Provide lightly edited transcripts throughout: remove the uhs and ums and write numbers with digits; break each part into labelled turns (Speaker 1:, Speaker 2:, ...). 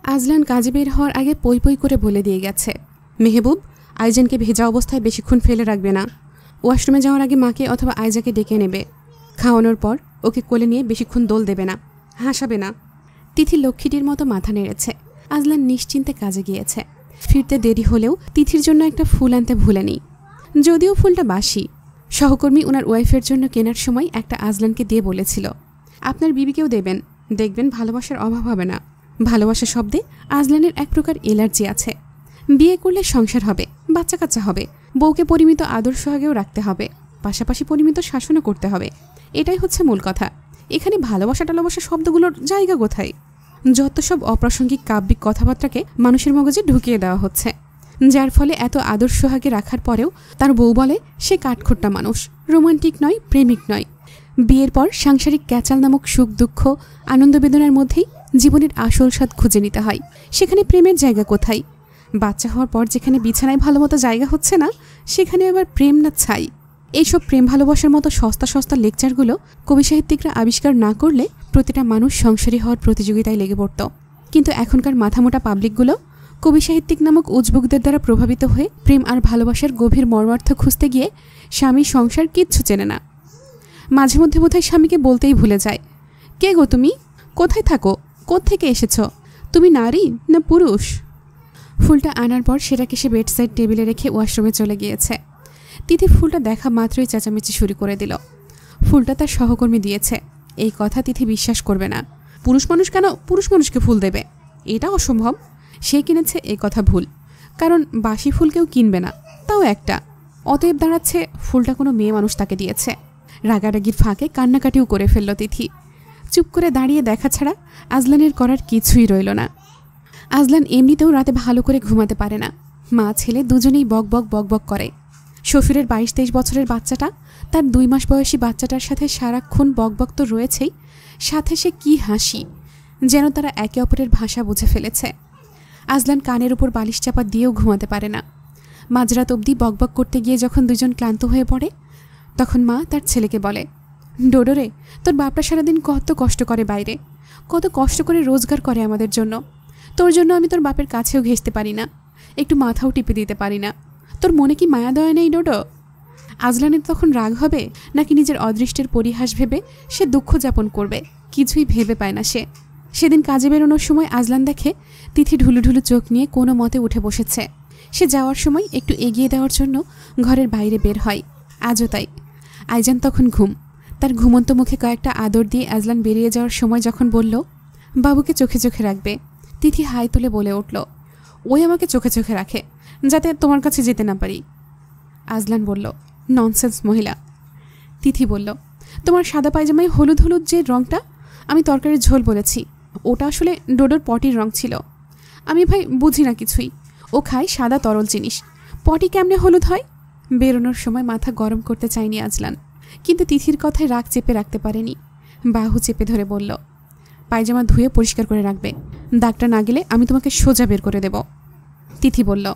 Speaker 1: আজলান কাজে বের হওয়ার আগে পই পই করে বলে দিয়ে গেছে, মেহবুব আইজানকে ভেজা অবস্থায় বেশিক্ষণ ফেলে রাখবে না। ওয়াশরুমে যাওয়ার আগে মাকে অথবা আইজাকে ডেকে নেবে। খাওয়ানোর পর ওকে কোলে নিয়ে বেশিক্ষণ দোল দেবে না, হাসাবে না। তিথি লক্ষ্মীটির মতো মাথা নেড়েছে। আজলান নিশ্চিন্তে কাজে গিয়েছে। ফিরতে দেরি হলেও তিথির জন্য একটা ফুল আনতে ভুলেনি, যদিও ফুলটা বাসি। সহকর্মী ওনার ওয়াইফের জন্য কেনার সময় একটা আজলানকে দিয়ে বলেছিল, আপনার বিবিকেও দেবেন, দেখবেন ভালোবাসার অভাব হবে না। ভালোবাসা শব্দে আজলানের এক প্রকার এলার্জি আছে। বিয়ে করলে সংসার হবে, বাচ্চা কাচ্চা হবে, বউকে পরিমিত আদর সোহাগেও রাখতে হবে, পাশাপাশি পরিমিত শাসনও করতে হবে। এটাই হচ্ছে মূল কথা। এখানে ভালোবাসা টালোবাসা শব্দগুলোর জায়গা কোথায়? যত সব অপ্রাসঙ্গিক কাব্যিক কথাবার্তাকে মানুষের মগজে ঢুকিয়ে দেওয়া হচ্ছে, যার ফলে এত আদর সোহাগে রাখার পরেও তার বউ বলে সে কাঠখোট্টা মানুষ, রোমান্টিক নয়, প্রেমিক নয়। বিয়ের পর সাংসারিক ক্যাচাল নামক সুখ দুঃখ আনন্দ বেদনার মধ্যেই জীবনের আসল স্বাদ খুঁজে নিতে হয়। সেখানে প্রেমের জায়গা কোথায়? বাচ্চা হওয়ার পর যেখানে বিছানায় ভালোমতো জায়গা হচ্ছে না, সেখানে আবার প্রেম না ছাই। এইসব প্রেম ভালোবাসার মতো সস্তা সস্তা লেকচারগুলো কবি সাহিত্যিকরা আবিষ্কার না করলে প্রতিটা মানুষ সংসারী হওয়ার প্রতিযোগিতায় লেগে পড়ত। কিন্তু এখনকার মাথামোটা পাবলিকগুলো কবি সাহিত্যিক নামক উজবুকদের দ্বারা প্রভাবিত হয়ে প্রেম আর ভালোবাসার গভীর মর্মার্থ খুঁজতে গিয়ে স্বামী সংসার কিচ্ছু চেনে না। মাঝে মধ্যে বোধহয় স্বামীকে বলতেই ভুলে যায়, কে গো তুমি, কোথায় থাকো, কোত্থেকে এসেছ, তুমি নারী না পুরুষ? ফুলটা আনার পর সেটাকে সে বেডসাইড টেবিলে রেখে ওয়াশরুমে চলে গিয়েছে। তিথি ফুলটা দেখা মাত্রই চেঁচামেচি শুরু করে দিল। ফুলটা তার সহকর্মী দিয়েছে, এই কথা তিথি বিশ্বাস করবে না। পুরুষ মানুষ কেন পুরুষ মানুষকে ফুল দেবে? এটা অসম্ভব। সে কিনেছে এই কথা ভুল, কারণ বাসি ফুল কেউ কিনবে না, তাও একটা। অতএব দাঁড়াচ্ছে ফুলটা কোনো মেয়ে মানুষ তাকে দিয়েছে। রাগারাগির ফাঁকে কান্নাকাটিও করে ফেলল তিথি। চুপ করে দাঁড়িয়ে দেখা ছাড়া আজলানের করার কিছুই রইল না। আজলান এমনিতেও রাতে ভালো করে ঘুমাতে পারে না। মা ছেলে দুজনেই বক বক বক বক করে। শ্বশুরের 22-23 বছরের বাচ্চাটা তার 2 মাস বয়সী বাচ্চাটার সাথে সারাক্ষণ বক বক তো রয়েছেই, সাথে সে কি হাসি, যেন তারা একে অপরের ভাষা বুঝে ফেলেছে। আজলান কানের উপর বালিশ চাপা দিয়েও ঘুমাতে পারে না। মাঝরাত অবধি বকবক করতে গিয়ে যখন দুজন ক্লান্ত হয়ে পড়ে, তখন মা তার ছেলেকে বলে, ডোডোরে, তোর বাপটা সারাদিন কত কষ্ট করে বাইরে, কত কষ্ট করে রোজগার করে আমাদের জন্য। তোর জন্য আমি তোর বাপের কাছেও ঘেঁষতে পারি না, একটু মাথাও টিপে দিতে পারি না। তোর মনে কি মায়া দয়া নেই ডোডো? আজলানের তখন রাগ হবে নাকি নিজের অদৃষ্টের পরিহাস ভেবে সে দুঃখ যাপন করবে, কিছুই ভেবে পায় না সে। সেদিন কাজে বেরোনোর সময় আজলান দেখে তিথি ঢুলু ঢুলু চোখ নিয়ে কোনো মতে উঠে বসেছে। সে যাওয়ার সময় একটু এগিয়ে দেওয়ার জন্য ঘরের বাইরে বের হয়। আজও তাই। আইজান তখন ঘুম। তার ঘুমন্ত মুখে কয়েকটা আদর দিয়ে আজলান বেরিয়ে যাওয়ার সময় যখন বলল, বাবুকে চোখে চোখে রাখবে, তিথি হাই তুলে বলে উঠল, ওই আমাকে চোখে চোখে রাখে, যাতে তোমার কাছে যেতে না পারি। আজলান বলল, ননসেন্স মহিলা। তিথি বলল, তোমার সাদা পায়জামায় হলুদ হলুদ যে রঙটা, আমি তরকারির ঝোল বলেছি, ওটা আসলে ডোডোর পটির রং ছিল। আমি ভাই বুঝি না কিছুই, ও খায় সাদা তরল জিনিস, পটি কেমনে হলুদ হয়? বেরোনোর সময় মাথা গরম করতে চায়নি আজলান, কিন্তু তিথির কথায় রাগ চেপে রাখতে পারেনি। বাহু চেপে ধরে বলল, পায়জামা ধুয়ে পরিষ্কার করে রাখবে, দাগটা না গেলে আমি তোমাকে সোজা বের করে দেব। তিথি বলল,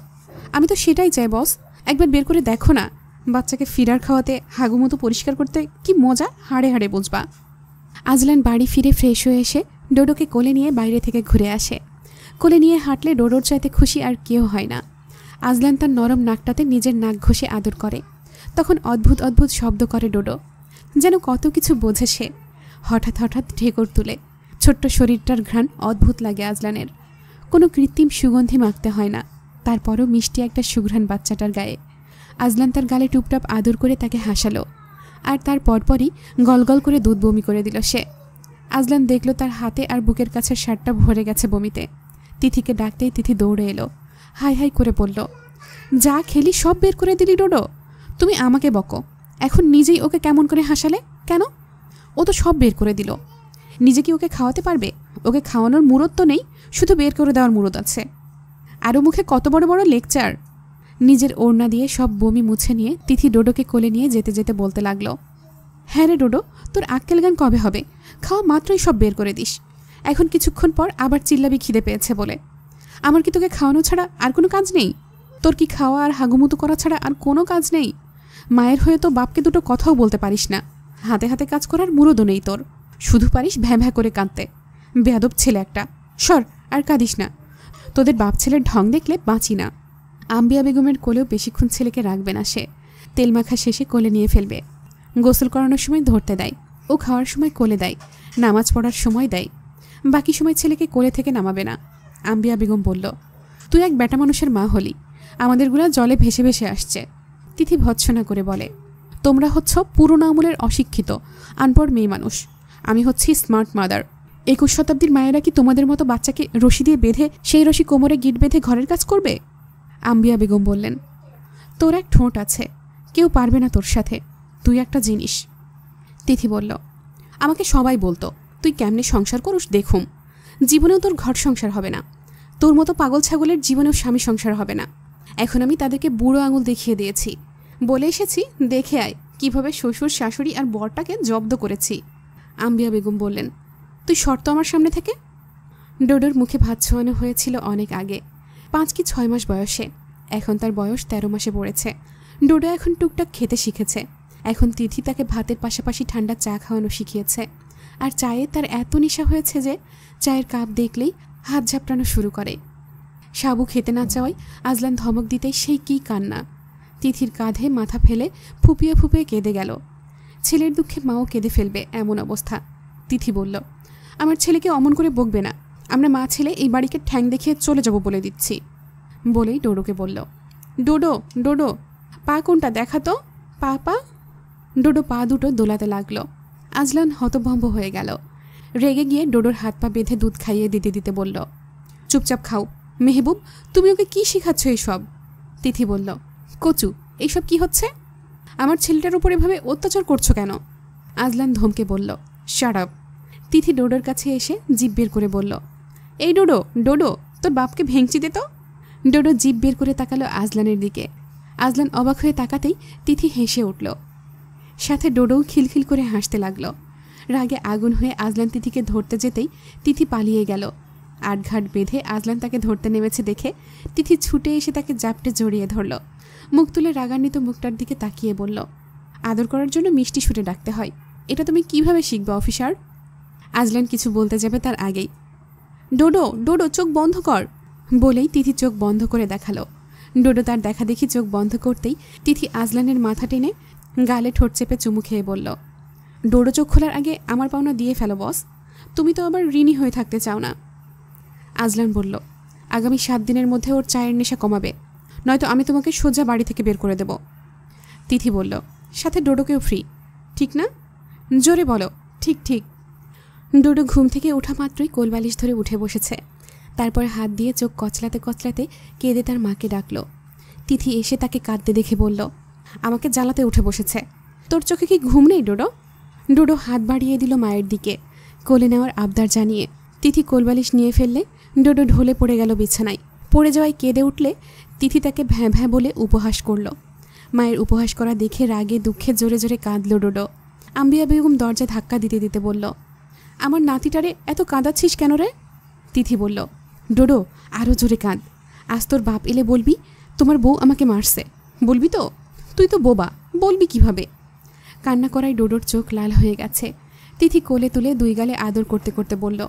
Speaker 1: আমি তো সেটাই চাই বস, একবার বের করে দেখো না, বাচ্চাকে ফিরার খাওয়াতে হাগুমতো পরিষ্কার করতে কি মজা, হাড়ে হাড়ে বুঝবা। আজলান বাড়ি ফিরে ফ্রেশ হয়ে এসে ডোডোকে কোলে নিয়ে বাইরে থেকে ঘুরে আসে। কোলে নিয়ে হাঁটলে ডোডোর চাইতে খুশি আর কেউ হয় না। আজলান তার নরম নাকটাতে নিজের নাক ঘষে আদর করে। তখন অদ্ভুত অদ্ভুত শব্দ করে ডোডো, যেন কত কিছু বোঝে সে। হঠাৎ হঠাৎ ঢেকর তুলে। ছোট্ট শরীরটার ঘ্রাণ অদ্ভুত লাগে আজলানের। কোনো কৃত্রিম সুগন্ধি মাখতে হয় না, তারপরও মিষ্টি একটা সুঘ্রাণ বাচ্চাটার গায়ে। আজলান তার গালে টুপটাপ আদর করে তাকে হাসালো, আর তার পরপরই গলগল করে দুধ বমি করে দিল সে। আজলান দেখল তার হাতে আর বুকের কাছের শার্টটা ভরে গেছে বমিতে। তিথিকে ডাকতেই তিথি দৌড়ে এলো, হাই হাই করে বলল, যা খেলি সব বের করে দিলি ডোডো, তুমি আমাকে বকো, এখন নিজেই ওকে কেমন করে হাসালে কেন? ও তো সব বের করে দিল। নিজে কি ওকে খাওয়াতে পারবে? ওকে খাওয়ানোর মুরত তো নেই, শুধু বের করে দেওয়ার মুরত আছে। আরও মুখে কত বড় বড় লেকচার। নিজের ওড়না দিয়ে সব বমি মুছে নিয়ে তিথি ডোডোকে কোলে নিয়ে যেতে যেতে বলতে লাগলো, হ্যাঁ রে ডোডো, তোর আক্কেল জ্ঞান কবে হবে? খাওয়া মাত্রই সব বের করে দিস, এখন কিছুক্ষণ পর আবার চিল্লাবি খিদে পেয়েছে বলে। আমার কি তোকে খাওয়ানো ছাড়া আর কোনো কাজ নেই? তোর কি খাওয়া আর হাগুমুতু করা ছাড়া আর কোনো কাজ নেই? মায়ের হয়ে তো বাপকে দুটো কথাও বলতে পারিস না, হাতে হাতে কাজ করার মুরদও নেই তোর, শুধু পারিস ভ্যাঁ ভ্যাঁ করে কাঁদতে। বেয়াদব ছেলে একটা, সর আর কাঁদিস না, তোদের বাপ ছেলের ঢং দেখলে বাঁচি না। আম্বিয়া বেগমের কোলেও বেশিক্ষণ ছেলেকে রাখবে না সে। তেল মাখা শেষে কোলে নিয়ে ফেলবে। গোসল করানোর সময় ধরতে দেয়, ও খাওয়ার সময় কোলে দেয়, নামাজ পড়ার সময় দেয়। বাকি সময় ছেলেকে কোলে থেকে নামাবে না। আম্বিয়া বেগম বলল, তুই এক বেটা মানুষের মা হলি, আমাদেরগুলা জলে ভেসে ভেসে আসছে। তিথি ভৎসনা করে বলে, তোমরা হচ্ছ পুরোনো আমলের অশিক্ষিত আনপড় মেয়ে মানুষ, আমি হচ্ছি স্মার্ট মাদার। 21 শতাব্দীর মায়েরা কি তোমাদের মতো বাচ্চাকে রশি দিয়ে বেঁধে সেই রশি কোমরে গিট বেঁধে ঘরের কাজ করবে? আম্বিয়া বেগম বললেন, তোর এক ঠোঁট আছে, কেউ পারবে না তোর সাথে, তুই একটা জিনিস। তিথি বলল, আমাকে সবাই বলতো তুই কেমনে সংসার করুস দেখুম, জীবনেও তোর ঘর সংসার হবে না, তোর মতো পাগল ছাগলের জীবনেও স্বামী সংসার হবে না। এখন আমি তাদেরকে বুড়ো আঙুল দেখিয়ে দিয়েছি, বলে এসেছি দেখে আয় কিভাবে শ্বশুর শাশুড়ি আর বরটাকে জব্দ করেছি। আম্বিয়া বেগম বললেন, তুই শর্ত আমার সামনে থেকে। ডোডোর মুখে ভাত ছোঁয়ানো হয়েছিল অনেক আগে, 5 কি 6 মাস বয়সে। এখন তার বয়স 13 মাসে পড়েছে। ডোডো এখন টুকটাক খেতে শিখেছে। এখন তিথি তাকে ভাতের পাশাপাশি ঠান্ডা চা খাওয়ানো শিখিয়েছে। আর চায়ে তার এত নেশা হয়েছে যে চায়ের কাপ দেখলেই হাত ঝাপটানো শুরু করে। সাবু খেতে না চাওয়ায় আজলান ধমক দিতেই সেই কী কান্না। তিথির কাঁধে মাথা ফেলে ফুপিয়ে ফুপিয়ে কেঁদে গেল। ছেলের দুঃখে মাও কেঁদে ফেলবে এমন অবস্থা। তিথি বলল, আমার ছেলেকে অমন করে বকবে না, আমরা মা ছেলে এই বাড়িকে ঠ্যাং দেখিয়ে চলে যাব বলে দিচ্ছি। বলেই ডোডোকে বলল, ডোডো ডোডো পা কোনটা দেখা তো, পা পা। ডোডো পা দুটো দোলাতে লাগলো। আজলান হতভম্ব হয়ে গেল। রেগে গিয়ে ডোডোর হাত পা বেঁধে দুধ খাইয়ে দিতে দিতে বলল, চুপচাপ খাও। মেহবুব, তুমি ওকে কি শেখাচ্ছ এইসব? তিথি বলল, কচু, এইসব কি হচ্ছে? আমার ছেলেটার উপর এভাবে অত্যাচার করছো কেন? আজলান ধমকে বলল, শাট আপ। তিথি ডোডোর কাছে এসে জিভ বের করে বলল, এই ডোডো ডোডো, তোর বাপকে ভেঙচি দে তো। ডোডো জিভ বের করে তাকালো আজলানের দিকে। আজলান অবাক হয়ে তাকাতেই তিথি হেসে উঠল। সাথে ডোডোও খিলখিল করে হাসতে লাগলো। রাগে আগুন হয়ে আজলান তিথিকে ধরতে যেতেই তিথি পালিয়ে গেল। আটঘাট বেঁধে আজলান তাকে ধরতে নেমেছে দেখে তিথি ছুটে এসে তাকে জাপটে জড়িয়ে ধরল। মুখ তুলে রাগান্বিত মুখটার দিকে তাকিয়ে বলল, আদর করার জন্য মিষ্টি সুরে ডাকতে হয়, এটা তুমি কিভাবে শিখবে অফিসার? আজলান কিছু বলতে যাবে তার আগেই, ডোডো ডোডো চোখ বন্ধ কর বলেই তিথি চোখ বন্ধ করে দেখালো। ডোডো তার দেখা দেখি চোখ বন্ধ করতেই তিথি আজলানের মাথা টেনে গালে ঠোঁট চেপে চুমু খেয়ে বলল, ডোডো চোখ খোলার আগে আমার পাওনা দিয়ে ফেলো বস, তুমি তো আবার ঋণী হয়ে থাকতে চাও না। আজলান বলল, আগামী 7 দিনের মধ্যে ওর চায়ের নেশা কমাবে, নয়তো আমি তোমাকে সোজা বাড়ি থেকে বের করে দেব। তিথি বলল, সাথে ডোডোকেও ফ্রি, ঠিক না? জোরে বলো, ঠিক ঠিক। ডোডো ঘুম থেকে ওঠা মাত্রই কোলবালিশ ধরে উঠে বসেছে। তারপর হাত দিয়ে চোখ কচলাতে কচলাতে কেঁদে তার মাকে ডাকল। তিথি এসে তাকে কাঁদতে দেখে বলল, আমাকে জ্বালাতে উঠে বসেছে, তোর চোখে কি ঘুম নেই ডোডো? ডোডো হাত বাড়িয়ে দিল মায়ের দিকে কোলে নেওয়ার আবদার জানিয়ে। তিথি কোলবালিশ নিয়ে ফেললে ডোডো ঢলে পড়ে গেল বিছানায়। পড়ে যাওয়ায় কেঁদে উঠলে তিথি তাকে ভ্যাঁ ভ্যাঁ বলে উপহাস করল। মায়ের উপহাস করা দেখে রাগে দুঃখে জোরে জোরে কাঁদল ডোডো। আম্বিয়া বেগম দরজা ধাক্কা দিতে দিতে বলল, আমার নাতিটারে এত কাঁদাচ্ছিস কেন রে? তিথি বলল, ডোডো আরও জোরে কাঁদ, আজ তোর বাপ এলে বলবি তোমার বউ আমাকে মারছে, বলবি তো? তুই তো বোবা, বলবি কিভাবে? কান্না করায় ডোডোর চোখ লাল হয়ে গেছে। তিথি কোলে তুলে 2 গালে আদর করতে করতে বলল,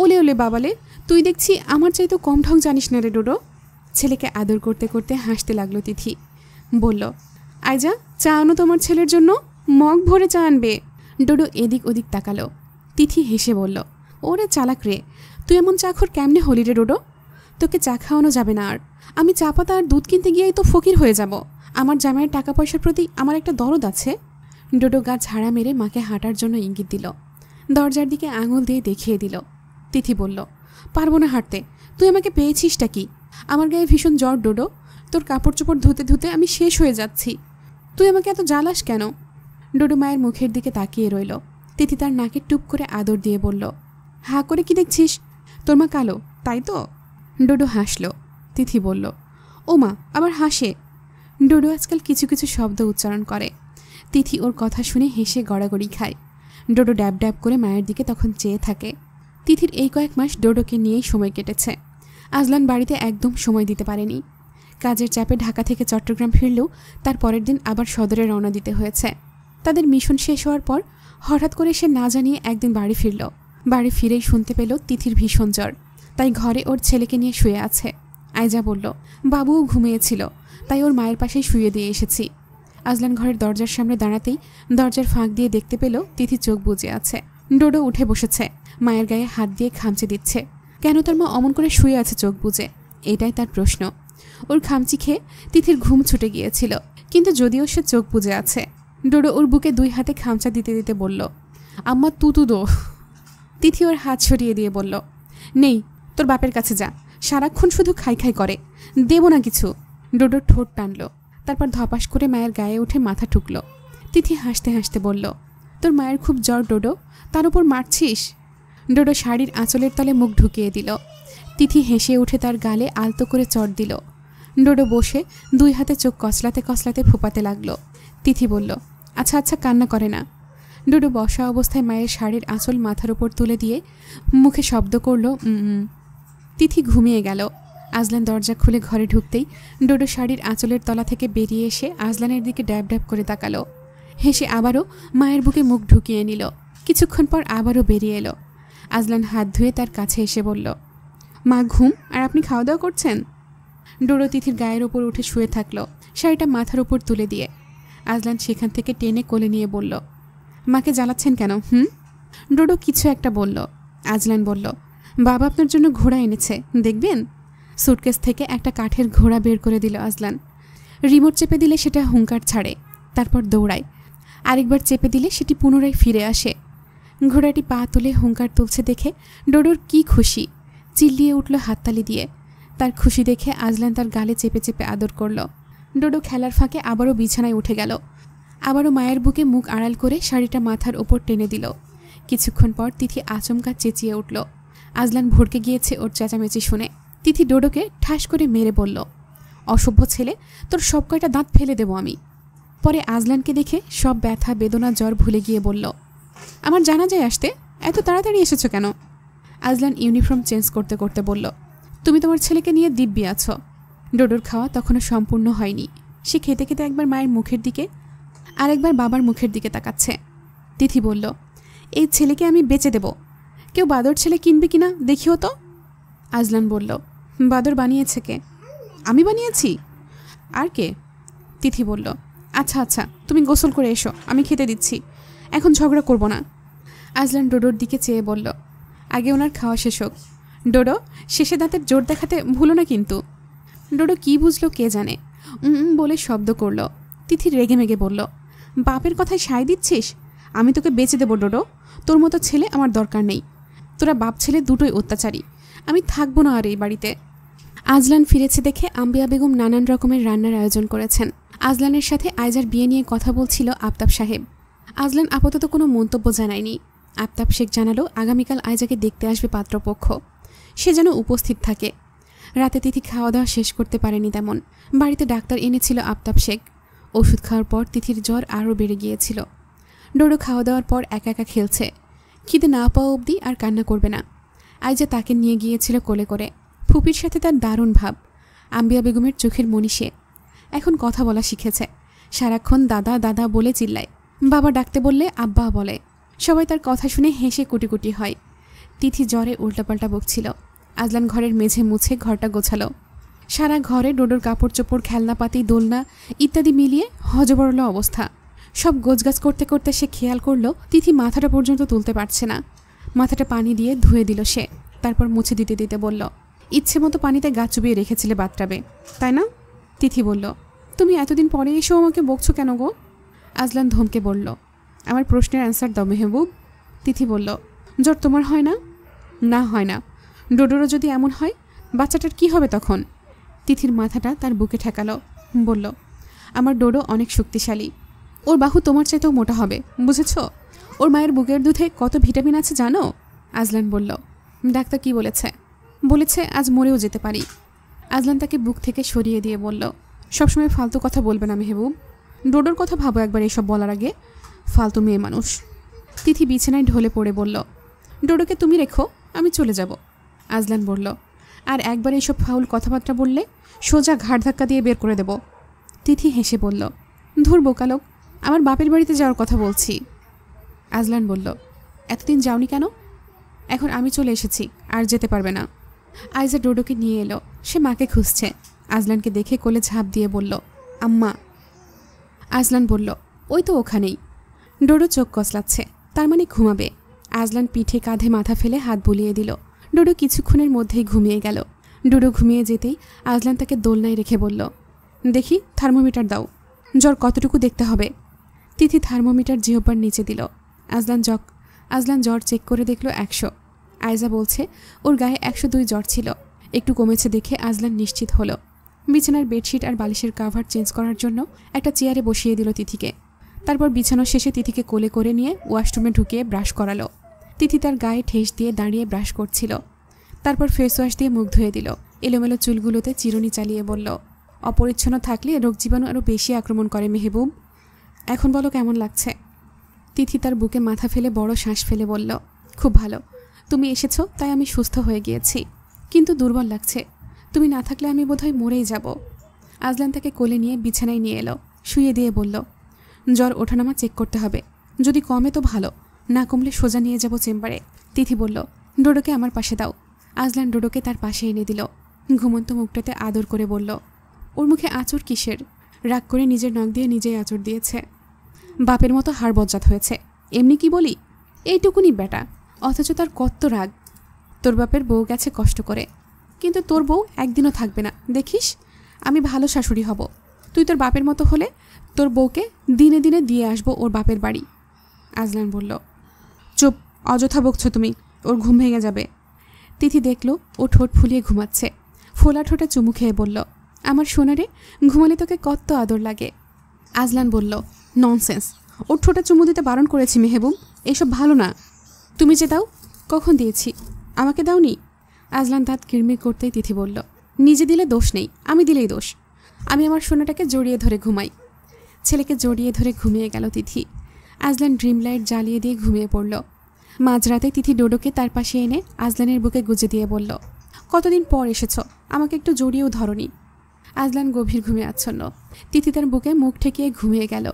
Speaker 1: ওলে ওলে বাবালে, তুই দেখছি আমার চাই তো কম ঢং জানিস না রে ডোডো। ছেলেকে আদর করতে করতে হাসতে লাগলো তিথি। বলল, আইজা চা আনো তোমার ছেলের জন্য, মগ ভরে চা আনবে। ডোডো এদিক ওদিক তাকালো। তিথি হেসে বলল, ওরে চালাক রে, তুই এমন চাখর কেমনে হলি রে ডোডো? তোকে চা খাওয়ানো যাবে না আর, আমি চা পাতা আর দুধ কিনতে গিয়েই তো ফকির হয়ে যাব। আমার জামাইয়ের টাকা পয়সার প্রতি আমার একটা দরদ আছে। ডোডো গা ঝাড়া মেরে মাকে হাঁটার জন্য ইঙ্গিত দিল। দরজার দিকে আঙুল দিয়ে দেখিয়ে দিল। তিথি বলল, পারবো না হাঁটতে, তুই আমাকে পেয়েছিসটা কি? আমার গায়ে ভীষণ জ্বর ডোডো, তোর কাপড় চোপড় ধুতে ধুতে আমি শেষ হয়ে যাচ্ছি, তুই আমাকে এত জ্বালাস কেন? ডোডো মায়ের মুখের দিকে তাকিয়ে রইল। তিথি তার নাকে টুপ করে আদর দিয়ে বলল, হা করে কি দেখছিস? তোর মা কালো তাই তো? ডোডো হাসল। তিথি বলল, ও মা আবার হাসে। ডোডো আজকাল কিছু কিছু শব্দ উচ্চারণ করে। তিথি ওর কথা শুনে হেসে গড়াগড়ি খায়। ডোডো ড্যাব ড্যাব করে মায়ের দিকে তখন চেয়ে থাকে। তিথির এই কয়েক মাস ডোডোকে নিয়েই সময় কেটেছে। আজলান বাড়িতে একদম সময় দিতে পারেনি। কাজের চাপে ঢাকা থেকে চট্টগ্রাম ফিরলেও তার পরের দিন আবার সদরে রওনা দিতে হয়েছে। তাদের মিশন শেষ হওয়ার পর হঠাৎ করে সে না জানিয়ে একদিন বাড়ি ফিরল। বাড়ি ফিরেই শুনতে পেল তিথির ভীষণ জ্বর। তাই ঘরে ওর ছেলেকে নিয়ে শুয়ে আছে। আয়জা বলল, বাবুও ঘুমিয়েছিল, তাই ওর মায়ের পাশেই শুয়ে দিয়ে এসেছি। আজলান ঘরের দরজার সামনে দাঁড়াতেই দরজার ফাঁক দিয়ে দেখতে পেল তিথি চোখ বুজে আছে। ডোডো উঠে বসেছে, মায়ের গায়ে হাত দিয়ে খামচে দিচ্ছে। কেন তার মা অমন করে শুয়ে আছে চোখ বুজে? এটাই তার প্রশ্ন। ওর খামচি খেয়ে তিথির ঘুম ছুটে গিয়েছিল, কিন্তু যদিও সে চোখ বুজে আছে। ডোডো ওর বুকে 2 হাতে খামচা দিতে দিতে বলল, আম্মা তুতু দো। তিথি ওর হাত সরিয়ে দিয়ে বলল, নেই, তোর বাপের কাছে যা, সারাক্ষণ শুধু খাই খাই করে, দেব না কিছু। ডোডোর ঠোঁট টানল, তারপর ধপাস করে মায়ের গায়ে উঠে মাথা ঠুকল। তিথি হাসতে হাসতে বলল, তোর মায়ের খুব জ্বর ডোডো, তার উপর মারছিস? ডোডো শাড়ির আঁচলের তলে মুখ ঢুকিয়ে দিল। তিথি হেসে উঠে তার গালে আলতো করে চড় দিল। ডোডো বসে 2 হাতে চোখ কসলাতে কসলাতে ফোপাতে লাগলো। তিথি বলল, আচ্ছা আচ্ছা, কান্না করে না। ডোডো বসা অবস্থায় মায়ের শাড়ির আঁচল মাথার উপর তুলে দিয়ে মুখে শব্দ করল, তিথি ঘুমিয়ে গেল। আজলান দরজা খুলে ঘরে ঢুকতেই ডোডো শাড়ির আঁচলের তলা থেকে বেরিয়ে এসে আজলানের দিকে ড্যাব ড্যাব করে তাকালো। হেসে আবারও মায়ের বুকে মুখ ঢুকিয়ে নিল। কিছুক্ষণ পর আবারও বেরিয়ে এলো। আজলান হাত ধুয়ে তার কাছে এসে বলল, মা ঘুম, আর আপনি খাওয়া দাওয়া করছেন? ডোডো তিথির গায়ের ওপর উঠে শুয়ে থাকলো, শাড়িটা মাথার উপর তুলে দিয়ে। আজলান সেখান থেকে টেনে কোলে নিয়ে বলল, মাকে জ্বালাচ্ছেন কেন? ডোডো কিছু একটা বলল। আজলান বলল, বাবা আপনার জন্য ঘোড়া এনেছে, দেখবেন। সুটকেস থেকে একটা কাঠের ঘোড়া বের করে দিল আজলান। রিমোট চেপে দিলে সেটা হুঙ্কার ছাড়ে, তারপর দৌড়ায়। আরেকবার চেপে দিলে সেটি পুনরায় ফিরে আসে। ঘোড়াটি পা তুলে হুঙ্কার তুলছে দেখে ডোডোর কি খুশি, চিল্লিয়ে উঠল হাততালি দিয়ে। তার খুশি দেখে আজলান তার গালে চেপে চেপে আদর করল। ডোডো খেলার ফাঁকে আবারও বিছানায় উঠে গেল। আবারও মায়ের বুকে মুখ আড়াল করে শাড়িটা মাথার ওপর টেনে দিল। কিছুক্ষণ পর তিথি আচমকা চেঁচিয়ে উঠল। আজলান ভড়কে গিয়েছে ওর চেঁচামেচি শুনে। তিথি ডোডোকে ঠাস করে মেরে বলল, অসভ্য ছেলে, তোর সব কয়টা দাঁত ফেলে দেব আমি। পরে আজলানকে দেখে সব ব্যথা বেদনা জ্বর ভুলে গিয়ে বলল, আমার জানাজায় আসতে এত তাড়াতাড়ি এসেছো কেন? আজলান ইউনিফর্ম চেঞ্জ করতে করতে বলল, তুমি তোমার ছেলেকে নিয়ে দিব্যি আছো। ডোডোর খাওয়া তখনও সম্পূর্ণ হয়নি। সে খেতে খেতে একবার মায়ের মুখের দিকে আর একবার বাবার মুখের দিকে তাকাচ্ছে। তিথি বলল, এই ছেলেকে আমি বেচে দেব, কেউ বাদর ছেলে কিনবে কিনা দেখিও তো। আজলান বলল, বাদর বানিয়েছে কে? আমি বানিয়েছি। আর কে? তিথি বলল, আচ্ছা আচ্ছা, তুমি গোসল করে এসো, আমি খেতে দিচ্ছি, এখন ঝগড়া করব না। আজলান ডোডোর দিকে চেয়ে বলল, আগে ওনার খাওয়া শেষ হোক। ডোডো, শেষে দাঁতের জোর দেখাতে ভুলো না কিন্তু। ডোডো কি বুঝলো কে জানে, বলে শব্দ করল। তিথি রেগে মেগে বলল, বাপের কথায় সায় দিচ্ছিস? আমি তোকে বেচে দেবো ডোডো, তোর মতো ছেলে আমার দরকার নেই। তোরা বাপ ছেলে দুটোই অত্যাচারী, আমি থাকবো না আর এই বাড়িতে। আজলান ফিরেছে দেখে আম্বিয়া বেগম নানান রকমের রান্নার আয়োজন করেছেন। আজলানের সাথে আয়জার বিয়ে নিয়ে কথা বলছিল আফতাব সাহেব। আজলান আপাতত কোনো মন্তব্য জানায়নি। আফতাব শেখ জানালো আগামীকাল আয়জাকে দেখতে আসবে পাত্রপক্ষ, সে যেন উপস্থিত থাকে। রাতে তিথি খাওয়া দাওয়া শেষ করতে পারেনি তেমন। বাড়িতে ডাক্তার এনেছিল আফতাব শেখ। ওষুধ খাওয়ার পর তিথির জ্বর আরও বেড়ে গিয়েছিল। ডোডো খাওয়া দাওয়ার পর একা একা খেলছে। খিদে না পাওয়া অবধি আর কান্না করবে না। আয়জা তাকে নিয়ে গিয়েছিল কোলে করে। ফুপির সাথে তার দারুণ ভাব। আম্বিয়া বেগমের চোখের মণি সে। এখন কথা বলা শিখেছে। সারাক্ষণ দাদা দাদা বলে চিল্লায়, বাবা ডাকতে বললে আব্বা বলে। সবাই তার কথা শুনে হেসে কুটি কুটি হয়। তিথি জ্বরে উল্টাপাল্টা বকছিল। আজলান ঘরের মেঝে মুছে ঘরটা গোছালো। সারা ঘরে ডোডোর কাপড় চোপড়, খেলনাপাতি, দোলনা ইত্যাদি মিলিয়ে হজবরল অবস্থা। সব গোছগাছ করতে করতে সে খেয়াল করলো তিথি মাথাটা পর্যন্ত তুলতে পারছে না। মাথাটা পানি দিয়ে ধুয়ে দিল সে, তারপর মুছে দিতে দিতে বলল, ইচ্ছে মতো পানিতে গা চুবিয়ে রেখেছিলে বাথটাবে, তাই না? তিথি বলল, তুমি এতদিন পরে এসেও আমাকে বকছো কেন গো? আজলান ধমকে বলল, আমার প্রশ্নের অ্যান্সার দাও মেহবুব। তিথি বলল, জ্বর তোমার হয় না? না হয় না। ডোডোরও যদি এমন হয়, বাচ্চাটার কি হবে তখন? তিথির মাথাটা তার বুকে ঠেকালো, বলল, আমার ডোডো অনেক শক্তিশালী, ওর বাহু তোমার চাইতেও মোটা হবে, বুঝেছ? ওর মায়ের বুকের দুধে কত ভিটামিন আছে জানো? আজলান বলল, ডাক্তার কি বলেছে? বলেছে আজ মরেও যেতে পারি। আজলান তাকে বুক থেকে সরিয়ে দিয়ে বলল, সবসময় ফালতু কথা বলবে না মেহবুব। ডোডোর কথা ভাবো একবার এসব বলার আগে, ফালতু মেয়ে মানুষ। তিথি বিছানায় ঢলে পড়ে বলল, ডোডোকে তুমি রেখো, আমি চলে যাব। আজলান বলল, আর একবার এইসব ফাউল কথাবার্তা বললে সোজা ঘাড় ধাক্কা দিয়ে বের করে দেব। তিথি হেসে বলল, ধুর বোকালোক, আমার বাপের বাড়িতে যাওয়ার কথা বলছি। আজলান বলল, এতদিন যাওনি কেন? এখন আমি চলে এসেছি, আর যেতে পারবে না। আইজা ডোডোকে নিয়ে এলো। সে মাকে খুঁজছে। আজলানকে দেখে কোলে ঝাঁপ দিয়ে বলল, আম্মা। আজলান বলল, ওই তো ওখানেই। ডোডো চোখ কসলাচ্ছে, তার মানে ঘুমাবে। আজলান পিঠে কাঁধে মাথা ফেলে হাত বুলিয়ে দিল। ডোডো কিছুক্ষণের মধ্যেই ঘুমিয়ে গেল। ডোডো ঘুমিয়ে যেতেই আজলান তাকে দোলনায় রেখে বলল, দেখি থার্মোমিটার দাও, জ্বর কতটুকু দেখতে হবে। তিথি থার্মোমিটার জিহ্বার নিচে দিল। আজলান জ্বর চেক করে দেখল 100। আয়জা বলছে ওর গায়ে 102 জ্বর ছিল। একটু কমেছে দেখে আজলান নিশ্চিত হলো। বিছানার বেডশিট আর বালিশের কাভার চেঞ্জ করার জন্য একটা চেয়ারে বসিয়ে দিল তিথিকে। তারপর বিছানো শেষে তিথিকে কোলে করে নিয়ে ওয়াশরুমে ঢুকিয়ে ব্রাশ করালো। তিথি তার গায়ে ঠেস দিয়ে দাঁড়িয়ে ব্রাশ করছিল। তারপর ফেস ওয়াশ দিয়ে মুখ ধুয়ে দিল। এলোমেলো চুলগুলোতে চিরুনি চালিয়ে বলল, অপরিচ্ছন্ন থাকলে রোগ জীবাণু আরও বেশি আক্রমণ করে মেহবুব। এখন বলো কেমন লাগছে? তিথি তার বুকে মাথা ফেলে বড় শ্বাস ফেলে বলল, খুব ভালো। তুমি এসেছো তাই আমি সুস্থ হয়ে গিয়েছি, কিন্তু দুর্বল লাগছে। তুমি না থাকলে আমি বোধহয় মরেই যাব। আজলান তাকে কোলে নিয়ে বিছানায় নিয়ে এলো। শুয়ে দিয়ে বলল, জ্বর ওঠানামা চেক করতে হবে। যদি কমে তো ভালো, না কমলে সোজা নিয়ে যাব চেম্বারে। তিথি বলল, ডোডোকে আমার পাশে দাও। আজলান ডোডোকে তার পাশে এনে দিল। ঘুমন্ত মুখটাতে আদর করে বলল, ওর মুখে আঁচড় কিসের? রাগ করে নিজের নখ দিয়ে নিজেই আঁচড় দিয়েছে। বাপের মতো হাড় বজ্জাত হয়েছে। এমনি কি বলি, এইটুকুনি বেটা, অথচ তার কত রাগ। তোর বাপের বউ গেছে কষ্ট করে, কিন্তু তোর বউ একদিনও থাকবে না, দেখিস। আমি ভালো শাশুড়ি হব। তুই তোর বাপের মতো হলে তোর বউকে দিনে দিনে দিয়ে আসবো ওর বাপের বাড়ি। আজলান বলল, চুপ, অযথা বকছো তুমি, ওর ঘুম ভেঙে যাবে। তিথি দেখল ও ঠোঁট ফুলিয়ে ঘুমাচ্ছে। ফোলা ঠোঁটে চুমু খেয়ে বলল, আমার সোনারে, ঘুমালে তোকে কত আদর লাগে। আজলান বলল, ননসেন্স, ওর ঠোঁটে চুমু দিতে বারণ করেছি মেহবুব, এসব ভালো না। তুমি যে দাও। কখন দিয়েছি? আমাকে দাওনি। আজলান দাঁত কিরমির করতেই তিথি বলল, নিজে দিলে দোষ নেই, আমি দিলেই দোষ। আমি আমার সোনাটাকে জড়িয়ে ধরে ঘুমাই। ছেলেকে জড়িয়ে ধরে ঘুমিয়ে গেল তিথি। আজলান ড্রিম লাইট জ্বালিয়ে দিয়ে ঘুমিয়ে পড়ল। মাঝরাতে তিথি ডোডোকে তার পাশে এনে আজলানের বুকে গুজে দিয়ে বলল, কতদিন পর এসেছ, আমাকে একটু জড়িয়েও ধরনি। আজলান গভীর ঘুমে আচ্ছন্ন। তিথি তার বুকে মুখ ঠেকিয়ে ঘুমিয়ে গেল।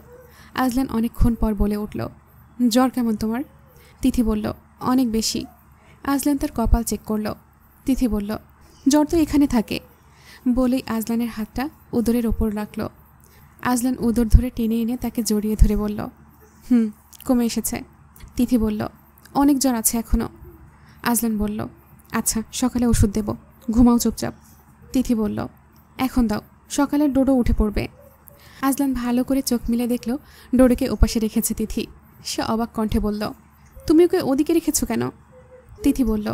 Speaker 1: আজলান অনেকক্ষণ পর বলে উঠল, জ্বর কেমন তোমার? তিথি বলল, অনেক বেশি। আজলান তার কপাল চেক করল। তিথি বলল, জ্বর তো এখানে থাকে। বলেই আজলানের হাতটা উদরের ওপর রাখল। আজলান উদর ধরে টেনে এনে তাকে জড়িয়ে ধরে বলল, কমে এসেছে। তিথি বলল, অনেক জ্বর আছে এখনও। আজলান বলল, আচ্ছা, সকালে ওষুধ দেব, ঘুমাও চুপচাপ। তিথি বলল, এখন দাও, সকালে ডোডো উঠে পড়বে। আজলান ভালো করে চোখ মিলে দেখল ডোডোকে ওপাশে রেখেছে তিথি। সে অবাক কণ্ঠে বলল, তুমি ওকে ওদিকে রেখেছো কেন? তিথি বলল,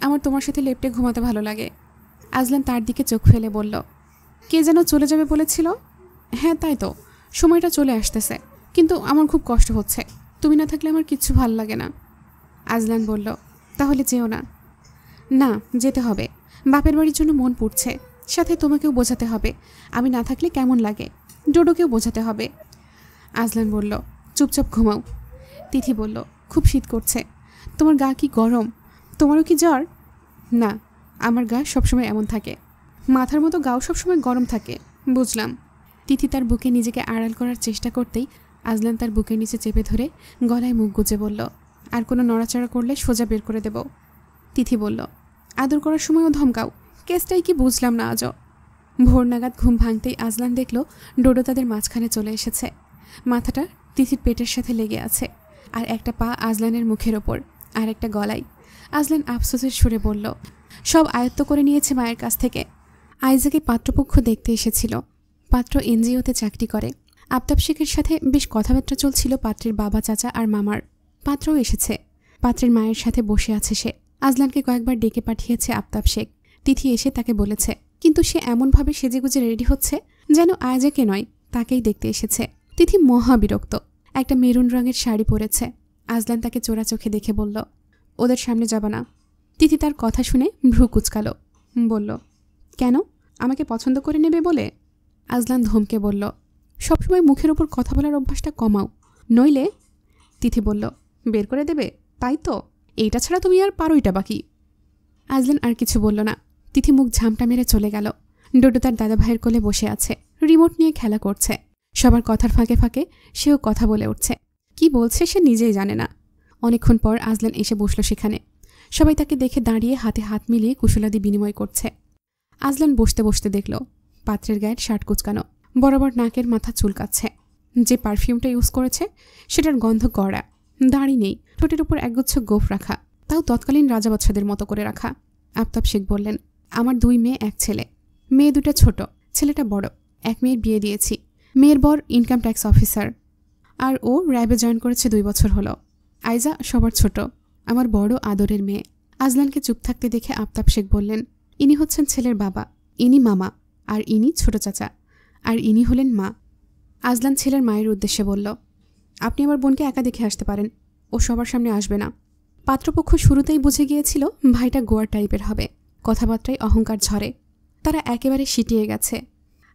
Speaker 1: আমার তোমার সাথে লেপ্টে ঘুমাতে ভালো লাগে। আজলান তার দিকে চোখ ফেলে বলল, কে যেন চলে যাবে বলেছিল? হ্যাঁ তাই তো, সময়টা চলে আসতেছে, কিন্তু আমার খুব কষ্ট হচ্ছে। তুমি না থাকলে আমার কিচ্ছু ভাল লাগে না। আজলান বলল, তাহলে যেও না। না, যেতে হবে। বাপের বাড়ির জন্য মন পুড়ছে, সাথে তোমাকেও বোঝাতে হবে আমি না থাকলে কেমন লাগে। ডোডোকেও বোঝাতে হবে। আজলান বলল, চুপচাপ ঘুমাও। তিথি বলল, খুব শীত করছে। তোমার গা কি গরম? তোমারও কি জ্বর? না, আমার গা সবসময় এমন থাকে। মাথার মতো গাও সবসময় গরম থাকে। বুঝলাম। তিথি তার বুকে নিজেকে আড়াল করার চেষ্টা করতেই আজলান তার বুকের নিচে চেপে ধরে গলায় মুখ গুজে বলল, আর কোনো নড়াচড়া করলে সোজা বের করে দেব। তিথি বলল, আদর করার সময়ও ধমকাও? কেসটাই কি বুঝলাম না আজও। ভোর নাগাদ ঘুম ভাঙতেই আজলান দেখল ডোডো তাদের মাঝখানে চলে এসেছে। মাথাটা তিথির পেটের সাথে লেগে আছে, আর একটা পা আজলানের মুখের ওপর, আর একটা গলায়। আজলান আফসোসের সুরে বলল, সব আয়ত্ত করে নিয়েছে মায়ের কাছ থেকে। আইজাকে পাত্রপক্ষ দেখতে এসেছিল। পাত্র এনজিওতে চাকরি করে। আফতাব শেখের সাথে বেশ কথাবার্তা চলছিল পাত্রের বাবা, চাচা আর মামার। পাত্রও এসেছে। পাত্রের মায়ের সাথে বসে আছে সে। আজলানকে কয়েকবার ডেকে পাঠিয়েছে আফতাব শেখ। তিথি এসে তাকে বলেছে, কিন্তু সে এমনভাবে সেজেগুজে রেডি হচ্ছে যেন আয়জাকে নয়, তাকেই দেখতে এসেছে। তিথি মহা বিরক্ত। একটা মেরুন রঙের শাড়ি পরেছে। আজলান তাকে চোরা চোখে দেখে বলল, ওদের সামনে যাবা না। তিথি তার কথা শুনে ভ্রু কুচকালো। বলল, কেন? আমাকে পছন্দ করে নেবে বলে? আজলান ধমকে বলল, সবসময় মুখের ওপর কথা বলার অভ্যাসটা কমাও, নইলে। তিথি বলল, বের করে দেবে? তাই তো, এইটা ছাড়া তুমি আর পারোইটা বাকি। আজলান আর কিছু বলল না। তিথি মুখ ঝামটা মেরে চলে গেল। ডোডো তার দাদা ভাইয়ের কোলে বসে আছে, রিমোট নিয়ে খেলা করছে। সবার কথার ফাঁকে ফাঁকে সেও কথা বলে উঠছে। কি বলছে সে নিজেই জানে না। অনেকক্ষণ পর আজলান এসে বসল সেখানে। সবাই তাকে দেখে দাঁড়িয়ে হাতে হাত মিলিয়ে কুশলাদি বিনিময় করছে। আজলান বসতে বসতে দেখল পাত্রের গায়ের শার্ট কুচকানো, বরাবর নাকের মাথা চুলকাচ্ছে। যে পারফিউমটা ইউজ করেছে সেটার গন্ধ কড়া, দাড়ি নেই, ঠোঁটের উপর একগুচ্ছ গোঁফ রাখা, তাও তৎকালীন রাজা বাদশাদের মতো করে রাখা। আফতাব শেখ বললেন, আমার 2 মেয়ে 1 ছেলে। মেয়ে 2টা ছোট, ছেলেটা বড়। 1 মেয়ের বিয়ে দিয়েছি। মেয়ের বর ইনকাম ট্যাক্স অফিসার, আর ও র্যাবে জয়েন করেছে 2 বছর হলো। আইজা সবার ছোট, আমার বড় আদরের মেয়ে। আজলানকে চুপ থাকতে দেখে আফতাব শেখ বললেন, ইনি হচ্ছেন ছেলের বাবা, ইনি মামা, আর ইনি ছোট চাচা, আর ইনি হলেন মা। আজলান ছেলের মায়ের উদ্দেশ্যে বলল, আপনি আমার বোনকে একা দেখে আসতে পারেন, ও সবার সামনে আসবে না। পাত্রপক্ষ শুরুতেই বুঝে গিয়েছিল ভাইটা গোয়ার টাইপের হবে, কথাবার্তায় অহংকার ঝরে। তারা একেবারে সিটিয়ে গেছে।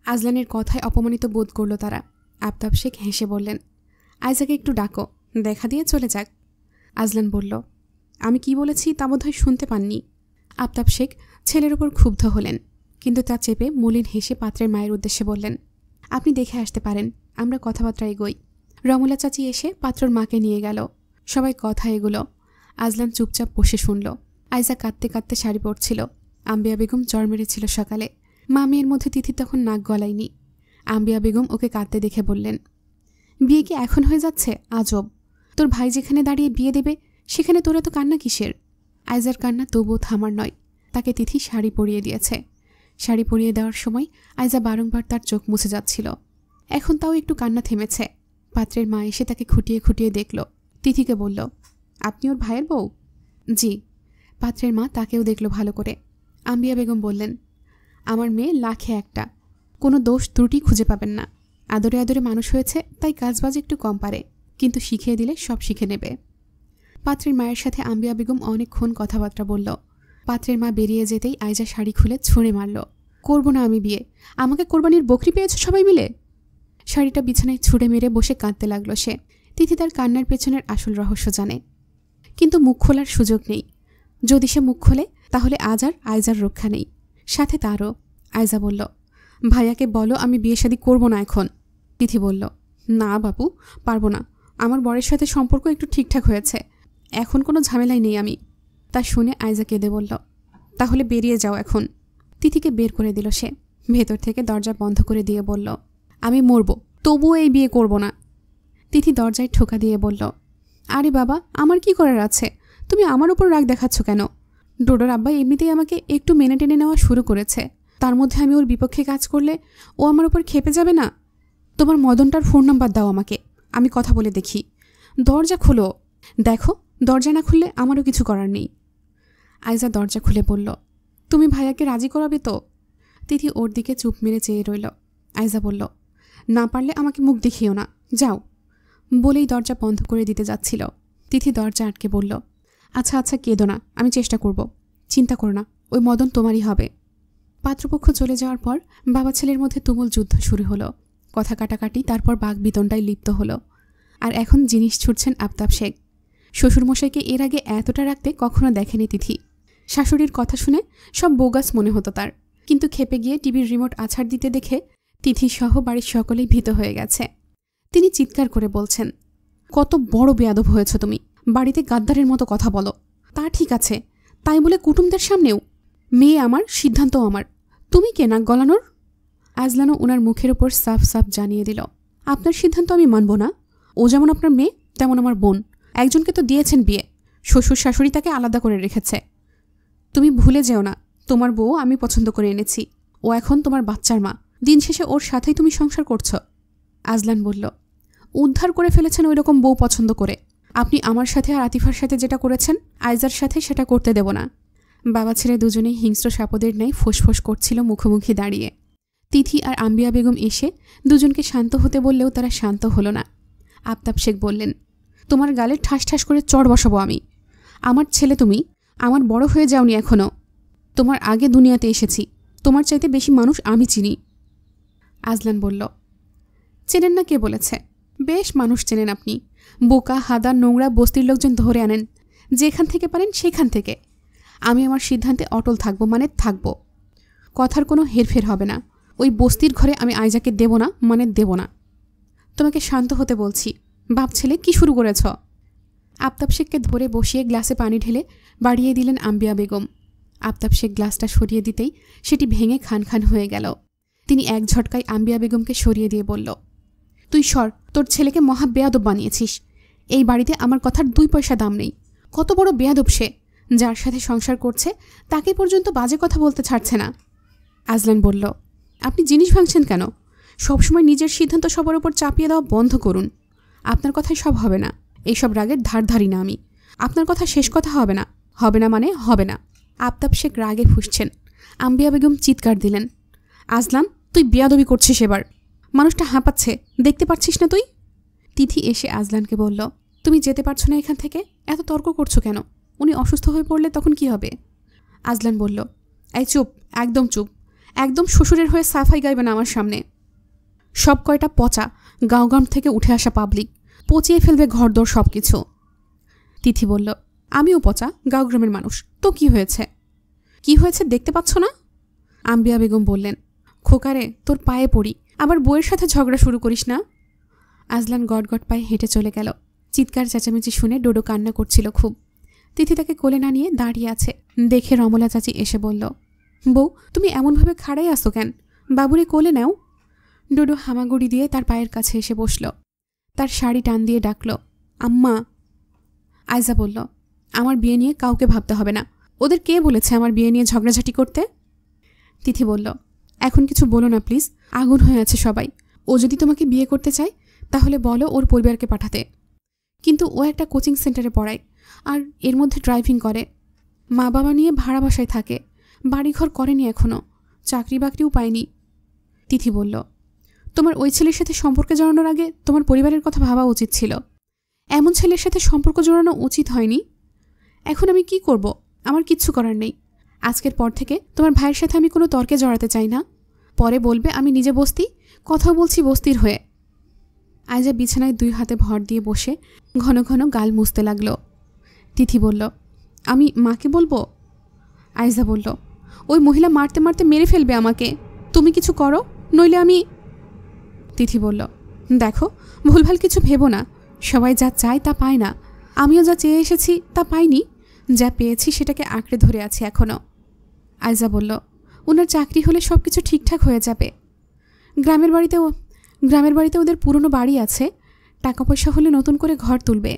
Speaker 1: আজলানের কথায় অপমানিত বোধ করল তারা। আফতাব শেখ হেসে বললেন, আইজাকে একটু ডাকো, দেখা দিয়ে চলে যাক। আজলান বলল, আমি কি বলেছি তা বোধহয় শুনতে পাননি। আফতাব শেখ ছেলের ওপর ক্ষুব্ধ হলেন, কিন্তু তা চেপে মলিন হেসে পাত্রের মায়ের উদ্দেশ্যে বললেন, আপনি দেখে আসতে পারেন, আমরা কথাবার্তা এগোই। রমলা চাচি এসে পাত্রর মাকে নিয়ে গেল। সবাই কথা এগুলো। আজলান চুপচাপ বসে শুনল। আইজা কাঁদতে কাঁদতে শাড়ি পরছিল। আম্বিয়া বেগম জ্বর মেরেছিল সকালে। মা মেয়ের মধ্যে তিথি তখন নাক গলায়নি। আম্বিয়া বেগম ওকে কাঁদতে দেখে বললেন, বিয়ে কি এখন হয়ে যাচ্ছে? আজব, তোর ভাই যেখানে দাঁড়িয়ে বিয়ে দেবে সেখানে তোরা তো কান্না কিসের? আইজার কান্না তবুও থামার নয়। তাকে তিথি শাড়ি পরিয়ে দিয়েছে। শাড়ি পরিয়ে দেওয়ার সময় আইজা বারংবার তার চোখ মুছে যাচ্ছিল। এখন তাও একটু কান্না থেমেছে। পাত্রের মা এসে তাকে খুঁটিয়ে খুঁটিয়ে দেখল। তিথিকে বলল, আপনি ওর ভাইয়ের বউ? জি। পাত্রের মা তাকেও দেখল ভালো করে। আম্বিয়া বেগম বললেন, আমার মেয়ে লাখে একটা, কোনো দোষ ত্রুটি খুঁজে পাবেন না। আদরে আদরে মানুষ হয়েছে, তাই কাজবাজ একটু কম পারে, কিন্তু শিখিয়ে দিলে সব শিখে নেবে। পাত্রের মায়ের সাথে আম্বিয়া বেগম অনেকক্ষণ কথাবার্তা বলল। পাত্রের মা বেরিয়ে যেতেই আইজা শাড়ি খুলে ছুঁড়ে মারল, করব না আমি বিয়ে, আমাকে কোরবানির বকরি পেয়েছ সবাই মিলে। শাড়িটা বিছানায় ছুঁড়ে মেরে বসে কাঁদতে লাগল সে। তিথি তার কান্নার পেছনের আসল রহস্য জানে, কিন্তু মুখ খোলার সুযোগ নেই। যদি সে মুখ খোলে তাহলে আজ আর আইজার রক্ষা নেই, সাথে তারও। আইজা বলল, ভাইয়াকে বলো আমি বিয়ে শাদী করব না এখন। তিথি বলল, না বাপু, পারবো না, আমার বরের সাথে সম্পর্ক একটু ঠিকঠাক হয়েছে, এখন কোনো ঝামেলাই নেই আমি। তা শুনে আইজা কেঁদে বলল, তাহলে বেরিয়ে যাও এখন। তিথিকে বের করে দিল সে। ভেতর থেকে দরজা বন্ধ করে দিয়ে বলল, আমি মরব, তবুও এই বিয়ে করব না। তিথি দরজায় ঠোকা দিয়ে বলল, আরে বাবা, আমার কি করার আছে? তুমি আমার উপর রাগ দেখাচ্ছ কেন? ডোডোর আব্বা এমনিতেই আমাকে একটু মেনে টেনে নেওয়া শুরু করেছে, তার মধ্যে আমি ওর বিপক্ষে কাজ করলে ও আমার উপর খেপে যাবে না? তোমার মদনটার ফোন নাম্বার দাও আমাকে, আমি কথা বলে দেখি। দরজা খোলো। দেখো, দরজা না খুললে আমারও কিছু করার নেই। আইজা দরজা খুলে বলল, তুমি ভাইয়াকে রাজি করাবে তো? তিথি ওর দিকে চুপ মেরে চেয়ে রইল। আইজা বলল, না পারলে আমাকে মুখ দেখিও না, যাও। বলেই দরজা বন্ধ করে দিতে যাচ্ছিল। তিথি দরজা আটকে বলল, আচ্ছা আচ্ছা, কেঁদো না, আমি চেষ্টা করব, চিন্তা করো না, ওই মদন তোমারই হবে। পাত্রপক্ষ চলে যাওয়ার পর বাবা ছেলের মধ্যে তুমুল যুদ্ধ শুরু হলো। কথা কাটাকাটি, তারপর বাঘ বিতণ্ডায় লিপ্ত হলো। আর এখন জিনিস ছুটছেন আফতাব শেখ। শ্বশুরমশাইকে এর আগে এতটা রাখতে কখনো দেখেনি তিথি। শাশুড়ির কথা শুনে সব বোগাস মনে হতো তার, কিন্তু খেপে গিয়ে টিভির রিমোট আছাড় দিতে দেখে তিথি সহ বাড়ির সকলেই ভীত হয়ে গেছে। তিনি চিৎকার করে বলছেন, কত বড় বেয়াদব হয়েছ তুমি, বাড়িতে গাদ্দারের মতো কথা বলো। তা ঠিক আছে, তাই বলে কুটুমদের সামনেও? মেয়ে আমার, সিদ্ধান্ত আমার, তুমি কে নাক গলানোর? আজলানো ওনার মুখের ওপর সাফ সাফ জানিয়ে দিল, আপনার সিদ্ধান্ত আমি মানব না। ও যেমন আপনার মেয়ে, তেমন আমার বোন। একজনকে তো দিয়েছেন বিয়ে, শ্বশুর শাশুড়ি তাকে আলাদা করে রেখেছে। তুমি ভুলে যেও না, তোমার বউ আমি পছন্দ করে এনেছি, ও এখন তোমার বাচ্চার মা, দিন শেষে ওর সাথেই তুমি সংসার করছো। আজলান বলল, উদ্ধার করে ফেলেছেন ওই রকম বউ পছন্দ করে। আপনি আমার সাথে আর আতিফার সাথে যেটা করেছেন, আইজার সাথে সেটা করতে দেব না। বাবা ছেলে দুজনেই হিংস্র সাপদের ন্যায় ফোঁস করছিল মুখোমুখি দাঁড়িয়ে। তিথি আর আম্বিয়া বেগম এসে দুজনকে শান্ত হতে বললেও তারা শান্ত হলো না। আফতাব শেখ বললেন, তোমার গালে ঠাস ঠাস করে চড় বসাবো আমি। আমার ছেলে তুমি, আমার বড় হয়ে যাওনি এখনও। তোমার আগে দুনিয়াতে এসেছি, তোমার চাইতে বেশি মানুষ আমি চিনি। আজলান বলল, চেনেন না কে বলেছে? বেশ মানুষ চেনেন আপনি। বোকা হাদা নোংরা বস্তির লোকজন ধরে আনেন, যেখান থেকে পারেন সেখান থেকে। আমি আমার সিদ্ধান্তে অটল থাকবো, মানে থাকবো। কথার কোনো হেরফের হবে না। ওই বস্তির ঘরে আমি আইজাকে দেব না, মানে দেব না। তোমাকে শান্ত হতে বলছি। বাপ ছেলে কি শুরু করেছ? আফতাব শেখকে ধরে বসিয়ে গ্লাসে পানি ঢেলে বাড়িয়ে দিলেন আম্বিয়া বেগম। আফতাব শেখ গ্লাসটা সরিয়ে দিতেই সেটি ভেঙে খান খান হয়ে গেল। তিনি এক ঝটকায় আম্বিয়া বেগমকে সরিয়ে দিয়ে বলল, তুই সর, তোর ছেলেকে মহা বেয়াদব বানিয়েছিস। এই বাড়িতে আমার কথার 2 পয়সা দাম নেই। কত বড় বেয়াদব সে, যার সাথে সংসার করছে তাকে পর্যন্ত বাজে কথা বলতে ছাড়ছে না। আজলান বলল, আপনি জিনিস ভাঙছেন কেন? সবসময় নিজের সিদ্ধান্ত সবার উপর চাপিয়ে দেওয়া বন্ধ করুন। আপনার কথাই সব হবে না। এইসব রাগের ধার ধারি না আমি। আপনার কথা শেষ কথা হবে না। হবে না মানে হবে না। আফতাব শেখ রাগে ফুঁসছেন। আম্বিয়া বেগম চিৎকার দিলেন, আজলান, তুই বেয়াদবি করছিস এবার। মানুষটা হাঁপাচ্ছে, দেখতে পাচ্ছিস না তুই? তিথি এসে আজলানকে বলল, তুমি যেতে পারছো না এখান থেকে? এত তর্ক করছো কেন? উনি অসুস্থ হয়ে পড়লে তখন কি হবে? আজলান বলল, এই চুপ, একদম চুপ। একদম শ্বশুরের হয়ে সাফাই গাইবে না আমার সামনে। সব কয়টা পচা, গাঁওগ্রাম থেকে উঠে আসা পাবলিক, পচিয়ে ফেলবে ঘরদোর সব কিছু। তিথি বলল, আমিও পচা, গাঁওগ্রামের মানুষ, তো কি হয়েছে? কি হয়েছে দেখতে পাচ্ছ না? আম্বিয়া বেগম বললেন, খোকারে, তোর পায়ে পড়ি, আবার বউয়ের সাথে ঝগড়া শুরু করিস না। আজলান গটগট পায়ে হেঁটে চলে গেল। চিৎকার চেঁচামেচি শুনে ডোডো কান্না করছিল খুব। তিথি তাকে কোলে না নিয়ে দাঁড়িয়ে আছে দেখে রমলা চাচি এসে বলল, বউ, তুমি এমনভাবে খাড়াই আসো কেন? বাবুরে কোলে নাও। ডোডো হামাগুড়ি দিয়ে তার পায়ের কাছে এসে বসল। তার শাড়ি টান দিয়ে ডাকল, আম্মা। আয়জা বলল, আমার বিয়ে নিয়ে কাউকে ভাবতে হবে না। ওদের কে বলেছে আমার বিয়ে নিয়ে ঝগড়াঝাটি করতে? তিথি বলল, এখন কিছু বলো না প্লিজ, আগুন হয়ে আছে সবাই। ও যদি তোমাকে বিয়ে করতে চায় তাহলে বলো ওর পরিবারকে পাঠাতে। কিন্তু ও একটা কোচিং সেন্টারে পড়ায়, আর এর মধ্যে ড্রাইভিং করে। মা বাবা নিয়ে ভাড়া বাসায় থাকে, বাড়িঘর করেনি এখনও, চাকরি বাকরিও পায়নি। তিথি বলল, তোমার ওই ছেলের সাথে সম্পর্কে জড়ানোর আগে তোমার পরিবারের কথা ভাবা উচিত ছিল। এমন ছেলের সাথে সম্পর্ক জড়ানো উচিত হয়নি। এখন আমি কি করব? আমার কিচ্ছু করার নেই। আজকের পর থেকে তোমার ভাইয়ের সাথে আমি কোনো তর্কে জড়াতে চাই না। পরে বলবে আমি নিজে বস্তি, কথা বলছি বস্তির হয়ে। আয়জা বিছানায় 2 হাতে ভর দিয়ে বসে ঘন ঘন গাল মুছতে লাগল। তিথি বলল, আমি মাকে বলবো? আয়জা বলল, ওই মহিলা মারতে মারতে মেরে ফেলবে আমাকে। তুমি কিছু করো, নইলে আমি। তিথি বলল, দেখো, ভুলভাল কিছু ভেবো না। সবাই যা চায় তা পায় না। আমিও যা চেয়ে এসেছি তা পাইনি। যা পেয়েছি সেটাকে আঁকড়ে ধরে আছি এখনও। আয়জা বলল, ওনার চাকরি হলে সব কিছু ঠিকঠাক হয়ে যাবে। গ্রামের বাড়িতে ওদের পুরনো বাড়ি আছে, টাকা পয়সা হলে নতুন করে ঘর তুলবে।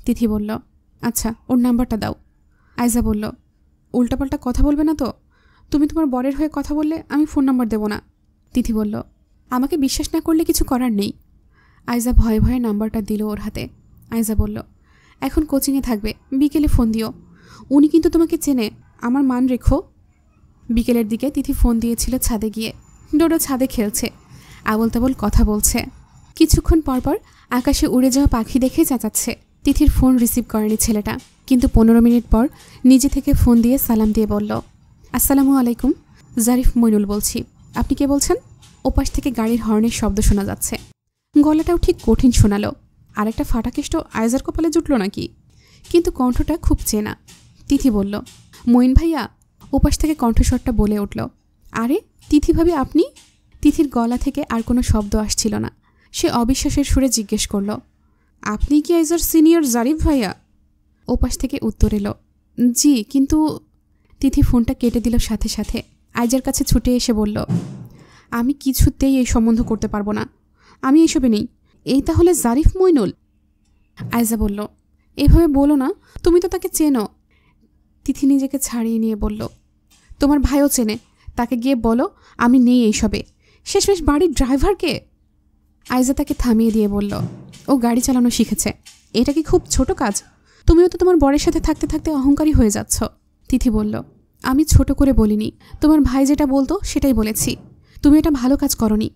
Speaker 1: তিথি বলল, আচ্ছা, ওর নাম্বারটা দাও। আয়জা বলল, উল্টাপাল্টা কথা বলবে না তো? তুমি তোমার বরের হয়ে কথা বললে আমি ফোন নাম্বার দেব না। তিথি বলল, আমাকে বিশ্বাস না করলে কিছু করার নেই। আয়জা ভয়ে ভয়ে নাম্বারটা দিল ওর হাতে। আয়জা বলল, এখন কোচিংয়ে থাকবে, বিকেলে ফোন দিও। উনি কিন্তু তোমাকে চেনে, আমার মান রেখো। বিকেলের দিকে তিথি ফোন দিয়েছিল ছাদে গিয়ে। ডোডো ছাদে খেলছে, আবল তাবল কথা বলছে। কিছুক্ষণ পরপর আকাশে উড়ে যাওয়া পাখি দেখে চেঁচাচ্ছে। তিথির ফোন রিসিভ করেনি ছেলেটা, কিন্তু 15 মিনিট পর নিজে থেকে ফোন দিয়ে সালাম দিয়ে বলল, আসসালামু আলাইকুম, জারিফ মইনুল বলছি। আপনি কে বলছেন? ওপাশ থেকে গাড়ির হর্নের শব্দ শোনা যাচ্ছে। গলাটাও ঠিক কঠিন শোনালো। আরেকটা ফাটাকেষ্ট আয়জার কপালে জুটল নাকি? কিন্তু কণ্ঠটা খুব চেনা। তিথি বলল, মইন ভাইয়া। ওপাশ থেকে কণ্ঠস্বরটা বলে উঠল, আরে তিথি ভাবি আপনি? তিথির গলা থেকে আর কোনো শব্দ আসছিল না। সে অবিশ্বাসের সুরে জিজ্ঞেস করল, আপনি কি আইজার সিনিয়র জারিফ ভাইয়া? ওপাশ থেকে উত্তর এলো, জি, কিন্তু। তিথি ফোনটা কেটে দিল সাথে সাথে। আইজার কাছে ছুটে এসে বলল, আমি কিছুতেই এই সম্বন্ধ করতে পারবো না। আমি এসবে নেই। এই তাহলে জারিফ মইনুল? আয়জা বলল, এভাবে বলো না, তুমি তো তাকে চেনো। তিথি নিজেকে ছাড়িয়ে নিয়ে বলল, তোমার ভাইও চেনে, তাকে গিয়ে বলো আমি নেই এইসবে। শেষমেশ বাড়ির ড্রাইভারকে। আয়জা তাকে থামিয়ে দিয়ে বলল, ও গাড়ি চালানো শিখেছে, এটা কি খুব ছোট কাজ? তুমিও তো তোমার বরের সাথে থাকতে থাকতে অহংকারী হয়ে যাচ্ছ। তিথি বলল, আমি ছোট করে বলিনি, তোমার ভাই যেটা বলতো সেটাই বলেছি। তুমি এটা ভালো কাজ করনি।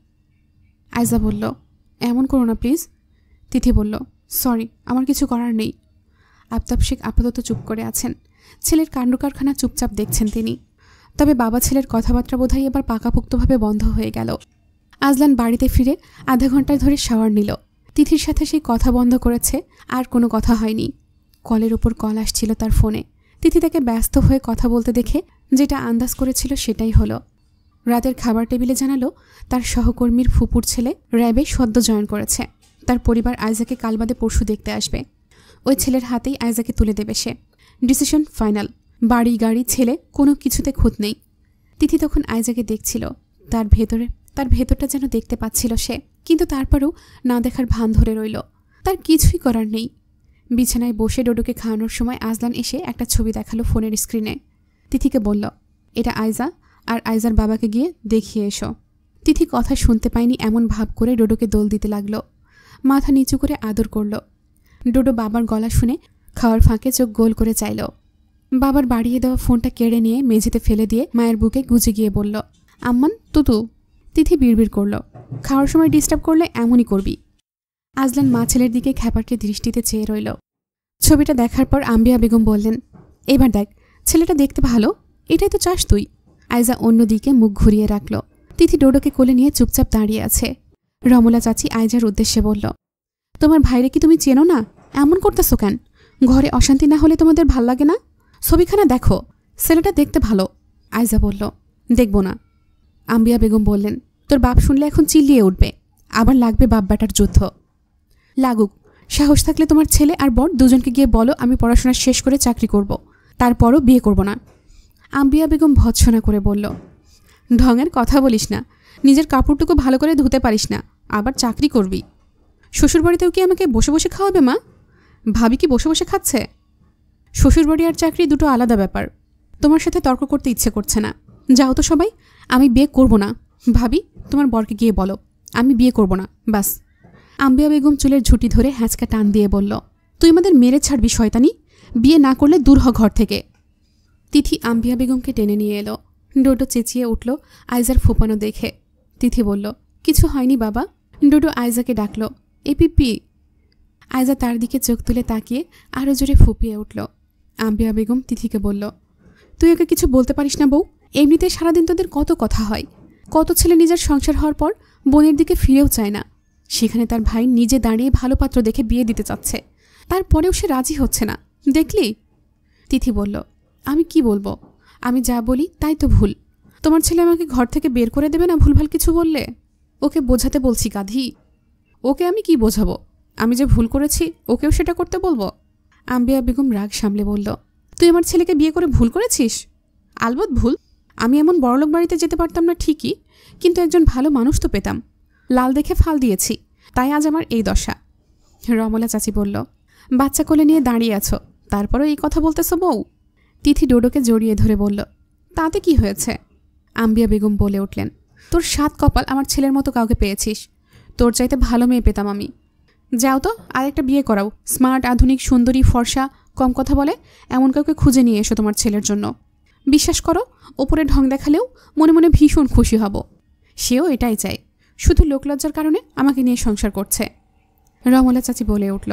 Speaker 1: আয়জা বলল, এমন করো না প্লিজ। তিথি বলল, সরি, আমার কিছু করার নেই। আফতাব শেখ আপাতত চুপ করে আছেন। ছেলের কাণ্ডকারখানা চুপচাপ দেখছেন তিনি। তবে বাবা ছেলের কথাবার্তা বোধহয় এবার পাকাপোক্তভাবে বন্ধ হয়ে গেল। আজলান বাড়িতে ফিরে আধা ঘন্টা ধরে শাওয়ার নিল। তিথির সাথে সেই কথা বন্ধ করেছে, আর কোনো কথা হয়নি। কলের ওপর কল আসছিল তার ফোনে। তিথি তাকে ব্যস্ত হয়ে কথা বলতে দেখে যেটা আন্দাজ করেছিল সেটাই হলো। রাতের খাবার টেবিলে জানালো তার সহকর্মীর ফুপুর ছেলে র্যাবে সদ্য জয়েন করেছে। তার পরিবার আইজাকে কাল বাদে পরশু দেখতে আসবে। ওই ছেলের হাতেই আয়জাকে তুলে দেবে সে। Decision final. বাড়ি গাড়ি ছেলে কোনো কিছুতে খুঁত নেই। তিথি তখন আয়জাকে দেখছিল। তার ভেতরটা যেন দেখতে পাচ্ছিল সে, কিন্তু তারপরেও না দেখার ভান ধরে রইল। তার কিছুই করার নেই। বিছানায় বসে ডোডোকে খাওয়ানোর সময় আজলান এসে একটা ছবি দেখালো ফোনের স্ক্রিনে। তিথিকে বলল, এটা আয়জা, আর আয়জার বাবাকে গিয়ে দেখিয়ে এসো। তিথি কথা শুনতে পায়নি এমন ভাব করে ডোডোকে দোল দিতে লাগলো। মাথা নিচু করে আদর করল। ডোডো বাবার গলা শুনে খাওয়ার ফাঁকে চোখ গোল করে চাইল। বাবার বাড়িয়ে দেওয়া ফোনটা কেড়ে নিয়ে মেঝেতে ফেলে দিয়ে মায়ের বুকে গুজে গিয়ে বলল, আম্মান তুতু। তিথি বিড়বিড় করল, খাওয়ার সময় ডিস্টার্ব করলে এমনই করবি। আজলান মা ছেলের দিকে খ্যাপাটে দৃষ্টিতে চেয়ে রইল। ছবিটা দেখার পর আম্বিয়া বেগম বললেন, এবার দেখ, ছেলেটা দেখতে ভালো, এটাই তো চাস তুই। আয়জা অন্যদিকে মুখ ঘুরিয়ে রাখল। তিথি ডোডোকে কোলে নিয়ে চুপচাপ দাঁড়িয়ে আছে। রমলা চাচি আয়জার উদ্দেশ্যে বলল, তোমার ভাইরে কি তুমি চেনো না? এমন করতেছো কেন? ঘরে অশান্তি না হলে তোমাদের ভাল লাগে না? ছবিখানা দেখো, ছেলেটা দেখতে ভালো। আয়জা বলল, দেখব না। আম্বিয়া বেগম বললেন, তোর বাপ শুনলে এখন চিল্লিয়ে উঠবে, আবার লাগবে বাপ বেটার যুদ্ধ। লাগুক, সাহস থাকলে তোমার ছেলে আর বর দুজনকে গিয়ে বলো আমি পড়াশোনা শেষ করে চাকরি করব, তারপরও বিয়ে করব না। আম্বিয়া বেগম ভৎসনা করে বলল, ঢঙের কথা বলিস না, নিজের কাপড়টুকু ভালো করে ধুতে পারিস না, আবার চাকরি করবি। শ্বশুরবাড়িতেও কি আমাকে বসে বসে খাওয়াবে মা? ভাবি কি বসে বসে খাচ্ছে? শ্বশুরবাড়ি আর চাকরি দুটো আলাদা ব্যাপার। তোমার সাথে তর্ক করতে ইচ্ছে করছে না, যাও তো সবাই। আমি বিয়ে করব না। ভাবি, তোমার বরকে গিয়ে বলো আমি বিয়ে করব না, বাস। আম্বিয়া বেগম চুলের ঝুঁটি ধরে হ্যাঁচকা টান দিয়ে বলল, তুই আমাদের মেরে ছাড়বি শয়তানি, বিয়ে না করলে দূর হ ঘর থেকে। তিথি আম্বিয়া বেগমকে টেনে নিয়ে এলো। ডোডো চেঁচিয়ে উঠল আয়জার ফোপানো দেখে। তিথি বলল, কিছু হয়নি বাবা। ডোডো আয়জাকে ডাকল, এ পিপি। আয়জা তার দিকে চোখ তুলে তাকিয়ে আরও জোরে ফুপিয়ে উঠল। আম্বিয়া বেগম তিথিকে বলল, তুই ওকে কিছু বলতে পারিস না বউ? এমনিতে সারাদিন তোদের কত কথা হয়। কত ছেলে নিজের সংসার হওয়ার পর বোনের দিকে ফিরেও চায় না, সেখানে তার ভাই নিজে দাঁড়িয়ে ভালো পাত্র দেখে বিয়ে দিতে চাচ্ছে, তারপরেও সে রাজি হচ্ছে না, দেখলি? তিথি বলল, আমি কি বলবো? আমি যা বলি তাই তো ভুল। তোমার ছেলে আমাকে ঘর থেকে বের করে দেবে না ভুলভাল কিছু বললে? ওকে বোঝাতে বলছি গাধি। ওকে আমি কি বোঝাবো? আমি যে ভুল করেছি ওকেও সেটা করতে বলবো? আম্বিয়া বেগম রাগ সামলে বলল, তুই আমার ছেলেকে বিয়ে করে ভুল করেছিস? আলবৎ ভুল। আমি এমন বড়লোক বাড়িতে যেতে পারতাম না ঠিকই, কিন্তু একজন ভালো মানুষ তো পেতাম। লাল দেখে ফাল দিয়েছি, তাই আজ আমার এই দশা। রমলা চাচি বলল, বাচ্চা কোলে নিয়ে দাঁড়িয়ে আছো, তারপরও এই কথা বলতেছ বউ? তিথি ডোডোকে জড়িয়ে ধরে বলল, তাতে কি হয়েছে? আম্বিয়া বেগম বলে উঠলেন, তোর সাত কপাল আমার ছেলের মতো কাউকে পেয়েছিস। তোর চাইতে ভালো মেয়ে পেতাম আমি। যাও তো আরেকটা বিয়ে করাও, স্মার্ট, আধুনিক, সুন্দরী, ফর্সা, কম কথা বলে এমন কাউকে খুঁজে নিয়ে এসো তোমার ছেলের জন্য। বিশ্বাস করো, ওপরে ঢং দেখালেও মনে মনে ভীষণ খুশি হব। সেও এটাই চায়, শুধু লোকলজ্জার কারণে আমাকে নিয়ে সংসার করছে। রমলা চাচি বলে উঠল,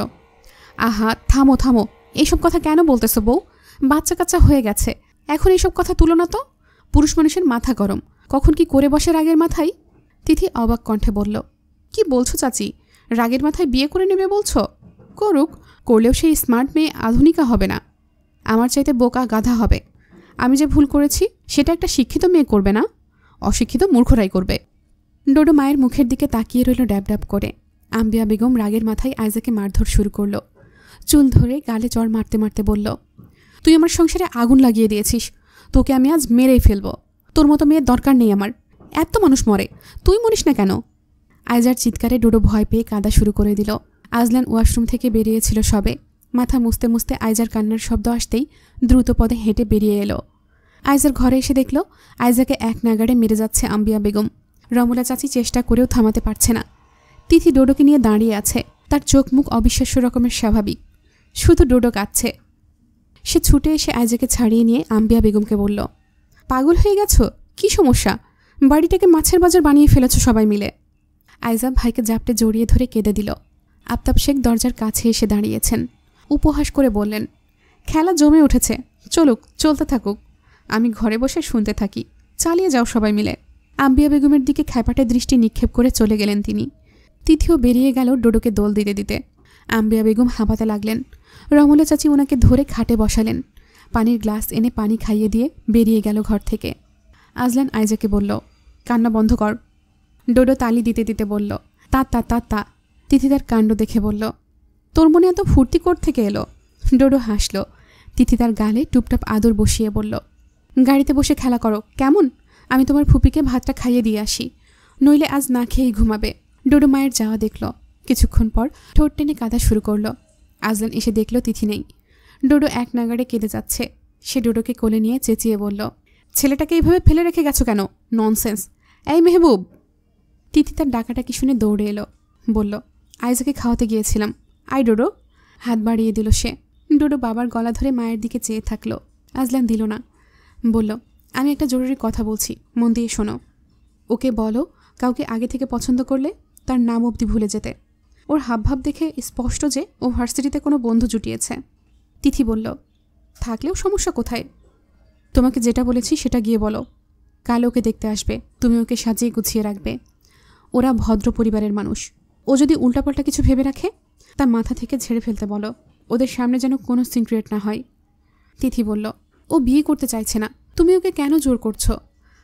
Speaker 1: আহা থামো থামো, এইসব কথা কেন বলতেছো বউ? বাচ্চা কাচ্চা হয়ে গেছে, এখন এইসব কথা তুলো না তো। পুরুষ মানুষের মাথা গরম, কখন কি করে বসে রাগের মাথায়। তিথি অবাক কণ্ঠে বলল, কি বলছো চাচি? রাগের মাথায় বিয়ে করে নেবে বলছো? করুক, করলেও সেই স্মার্ট মেয়ে আধুনিকা হবে না, আমার চাইতে বোকা গাধা হবে। আমি যে ভুল করেছি সেটা একটা শিক্ষিত মেয়ে করবে না, অশিক্ষিত মূর্খরাই করবে। ডোডো মায়ের মুখের দিকে তাকিয়ে রইল ড্যাব ড্যাব করে। আম্বিয়া বেগম রাগের মাথায় আয়জাকে মারধর শুরু করল। চুল ধরে গালে চড় মারতে মারতে বলল, তুই আমার সংসারে আগুন লাগিয়ে দিয়েছিস, তোকে আমি আজ মেরেই ফেলবো। তোর মতো মেয়ের দরকার নেই আমার, এত মানুষ মরে, তুই মরিস না কেন? আয়জার চিৎকারে ডোডো ভয় পেয়ে কাঁদা শুরু করে দিল। আজলান ওয়াশরুম থেকে বেরিয়েছিল সবে। মাথা মুছতে মুছতে আয়জার কান্নার শব্দ আসতেই দ্রুত পদে হেঁটে বেরিয়ে এলো। আয়জার ঘরে এসে দেখল আয়জাকে এক নাগাড়ে মেরে যাচ্ছে আম্বিয়া বেগম। রমলা চাচি চেষ্টা করেও থামাতে পারছে না। তিথি ডোডোকে নিয়ে দাঁড়িয়ে আছে, তার চোখ মুখ অবিশ্বাস্য রকমের স্বাভাবিক, শুধু ডোডো কাঁদছে। সে ছুটে এসে আয়জাকে ছাড়িয়ে নিয়ে আম্বিয়া বেগমকে বলল, পাগল হয়ে গেছো? কি সমস্যা? বাড়িটাকে মাছের বাজার বানিয়ে ফেলেছ সবাই মিলে। আয়জা ভাইকে জাপটে জড়িয়ে ধরে কেঁদে দিল। আফতাব শেখ দরজার কাছে এসে দাঁড়িয়েছেন। উপহাস করে বললেন, খেলা জমে উঠেছে, চলুক, চলতে থাকুক, আমি ঘরে বসে শুনতে থাকি, চালিয়ে যাও সবাই মিলে। আম্বিয়া বেগমের দিকে খ্যাপাটে দৃষ্টি নিক্ষেপ করে চলে গেলেন তিনি। তিথিও বেরিয়ে গেল ডোডোকে দোল দিতে দিতে। আম্বিয়া বেগম হাঁপাতে লাগলেন। রমলা চাচি ওনাকে ধরে খাটে বসালেন। পানির গ্লাস এনে পানি খাইয়ে দিয়ে বেরিয়ে গেল ঘর থেকে। আজলান আয়জাকে বলল, কান্না বন্ধ কর। ডোডো তালি দিতে দিতে বলল, তা তা তা তা। তিথি তার কাণ্ড দেখে বলল, তোর মনে এত ফুর্তি থেকে এলো? ডোডো হাসল। তিথি তার গালে টুপটাপ আদর বসিয়ে বলল, গাড়িতে বসে খেলা করো কেমন? আমি তোমার ফুপিকে ভাতটা খাইয়ে দিয়ে আসি, নইলে আজ না খেয়েই ঘুমাবে। ডোডো মায়ের যাওয়া দেখল। কিছুক্ষণ পর ঠোঁট টেনে কাঁদা শুরু করলো। আজলান এসে দেখল তিথি নেই। ডোডো এক নাগাড়ে কেঁদে যাচ্ছে। সে ডোডোকে কোলে নিয়ে চেঁচিয়ে বলল, ছেলেটাকে এইভাবে ফেলে রেখে গেছো কেন? ননসেন্স। এই মেহবুব! তিথি তার ডাকাটাকি শুনে দৌড়ে এলো। বলল, আইজাকে খাওয়াতে গিয়েছিলাম। আই ডোডো। হাত বাড়িয়ে দিল সে। ডোডো বাবার গলা ধরে মায়ের দিকে চেয়ে থাকলো। আজলান দিল না। বলল, আমি একটা জরুরি কথা বলছি, মন দিয়ে শোনো। ওকে বলো কাউকে আগে থেকে পছন্দ করলে তার নাম অবধি ভুলে যেতে। ওর হাবভাব দেখে স্পষ্ট যে ও ভার্সিটিতে কোনো বন্ধু জুটিয়েছে। তিথি বলল, থাকলেও সমস্যা কোথায়? তোমাকে যেটা বলেছি সেটা গিয়ে বলো। কাল ওকে দেখতে আসবে, তুমি ওকে সাজিয়ে গুছিয়ে রাখবে। ওরা ভদ্র পরিবারের মানুষ। ও যদি উল্টাপাল্টা কিছু ভেবে রাখে তা মাথা থেকে ঝেড়ে ফেলতে বলো। ওদের সামনে যেন কোনো সিক্রেট না হয়। তিথি বলল, ও বিয়ে করতে চাইছে না, তুমি ওকে কেন জোর করছো?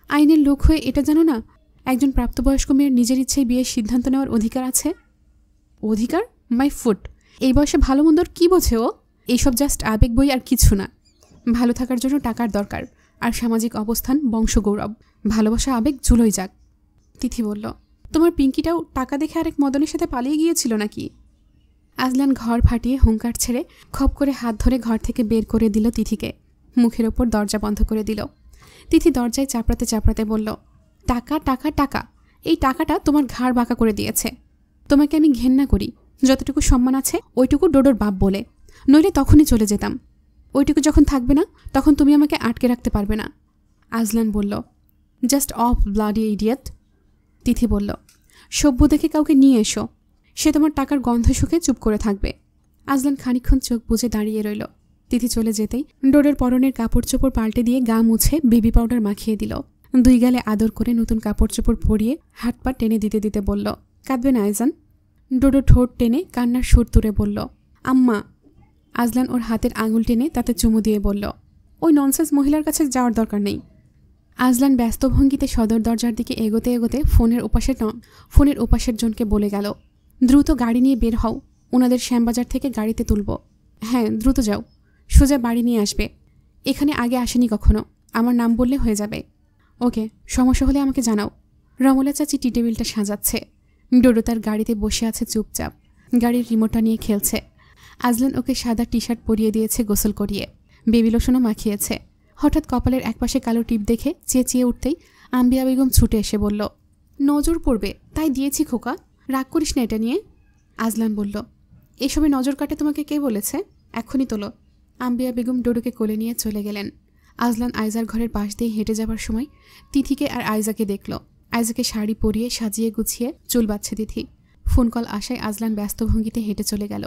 Speaker 1: আইনের লোক হয়ে এটা জানো না একজন প্রাপ্তবয়স্ক মেয়ের নিজের ইচ্ছেই বিয়ের সিদ্ধান্ত নেওয়ার অধিকার আছে? অধিকার? My foot! এই বয়সে ভালো মন্দর কী বোঝে ও? এইসব জাস্ট আবেগ বই আর কিছু না। ভালো থাকার জন্য টাকার দরকার, আর সামাজিক অবস্থান বংশগৌরব। ভালোবাসা আবেগ জুলোই যাক। তিথি বলল, তোমার পিঙ্কিটাও টাকা দেখে আরেক মদনের সাথে পালিয়ে গিয়েছিল নাকি? আজলান ঘর ফাটিয়ে হুঙ্কার ছেড়ে খপ করে হাত ধরে ঘর থেকে বের করে দিল তিথিকে। মুখের ওপর দরজা বন্ধ করে দিল। তিথি দরজায় চাপড়াতে চাপড়াতে বলল, টাকা টাকা টাকা! এই টাকাটা তোমার ঘাড় বাঁকা করে দিয়েছে। তোমাকে আমি ঘেন্না করি। যতটুকু সম্মান আছে ওইটুকু ডোডোর বাপ বলে, নইলে তখনই চলে যেতাম। ওইটুকু যখন থাকবে না তখন তুমি আমাকে আটকে রাখতে পারবে না। আজলান বলল, জাস্ট অফ ব্লাডি ইডিয়েট। তিথি বলল, সভ্য দেখে কাউকে নিয়ে এসো, সে তোমার টাকার গন্ধ শুকে চুপ করে থাকবে। আজলান খানিকক্ষণ চোখ বুজে দাঁড়িয়ে রইল। তিথি চলে যেতেই ডোডোর পরনের কাপড় চোপড় পাল্টে দিয়ে গা মুছে বেবি পাউডার মাখিয়ে দিল। দুই গালে আদর করে নতুন কাপড় চোপড় পরিয়ে হাত পা টেনে দিতে দিতে বলল, কাঁদবে না আইজান? ডোডো ঠোঁট টেনে কান্নার সুর তুলে বলল, আম্মা। আজলান ওর হাতের আঙুল টেনে তাতে চুমু দিয়ে বলল, ওই ননসেন্স মহিলার কাছে যাওয়ার দরকার নেই। আজলান ব্যস্ত ভঙ্গিতে সদর দরজার দিকে এগোতে এগোতে ফোনের ওপাশের জনকে বলে গেল, দ্রুত গাড়ি নিয়ে বের হও, ওনাদের শ্যামবাজার থেকে গাড়িতে তুলব। হ্যাঁ, দ্রুত যাও, সোজা বাড়ি নিয়ে আসবে। এখানে আগে আসেনি কখনো, আমার নাম বললে হয়ে যাবে। ওকে, সমস্যা হলে আমাকে জানাও। রমলা চাচি টি টেবিলটা সাজাচ্ছে। ডোডো তার গাড়িতে বসে আছে চুপচাপ, গাড়ির রিমোটটা নিয়ে খেলছে। আজলান ওকে সাদা টি শার্ট পরিয়ে দিয়েছে গোসল করিয়ে, বেবি লোশনও মাখিয়েছে। হঠাৎ কপালের একপাশে কালো টিপ দেখে চেঁচিয়ে উঠতেই আম্বিয়া বেগম ছুটে এসে বলল, নজর পড়বে তাই দিয়েছি খোকা, রাগ করিস না এটা নিয়ে। আজলান বলল, এসবে নজর কাটে তোমাকে কে বলেছে? এক্ষুনি তোলো। আম্বিয়া বেগম ডোডোকে কোলে নিয়ে চলে গেলেন। আজলান আইজার ঘরের পাশ দিয়ে হেঁটে যাবার সময় তিথিকে আর আইজাকে দেখল। আইজাকে শাড়ি পরিয়ে সাজিয়ে গুছিয়ে চুল বাঁধছে তিথি। ফোন কল আসায় আজলান ব্যস্ত ভঙ্গিতে হেঁটে চলে গেল।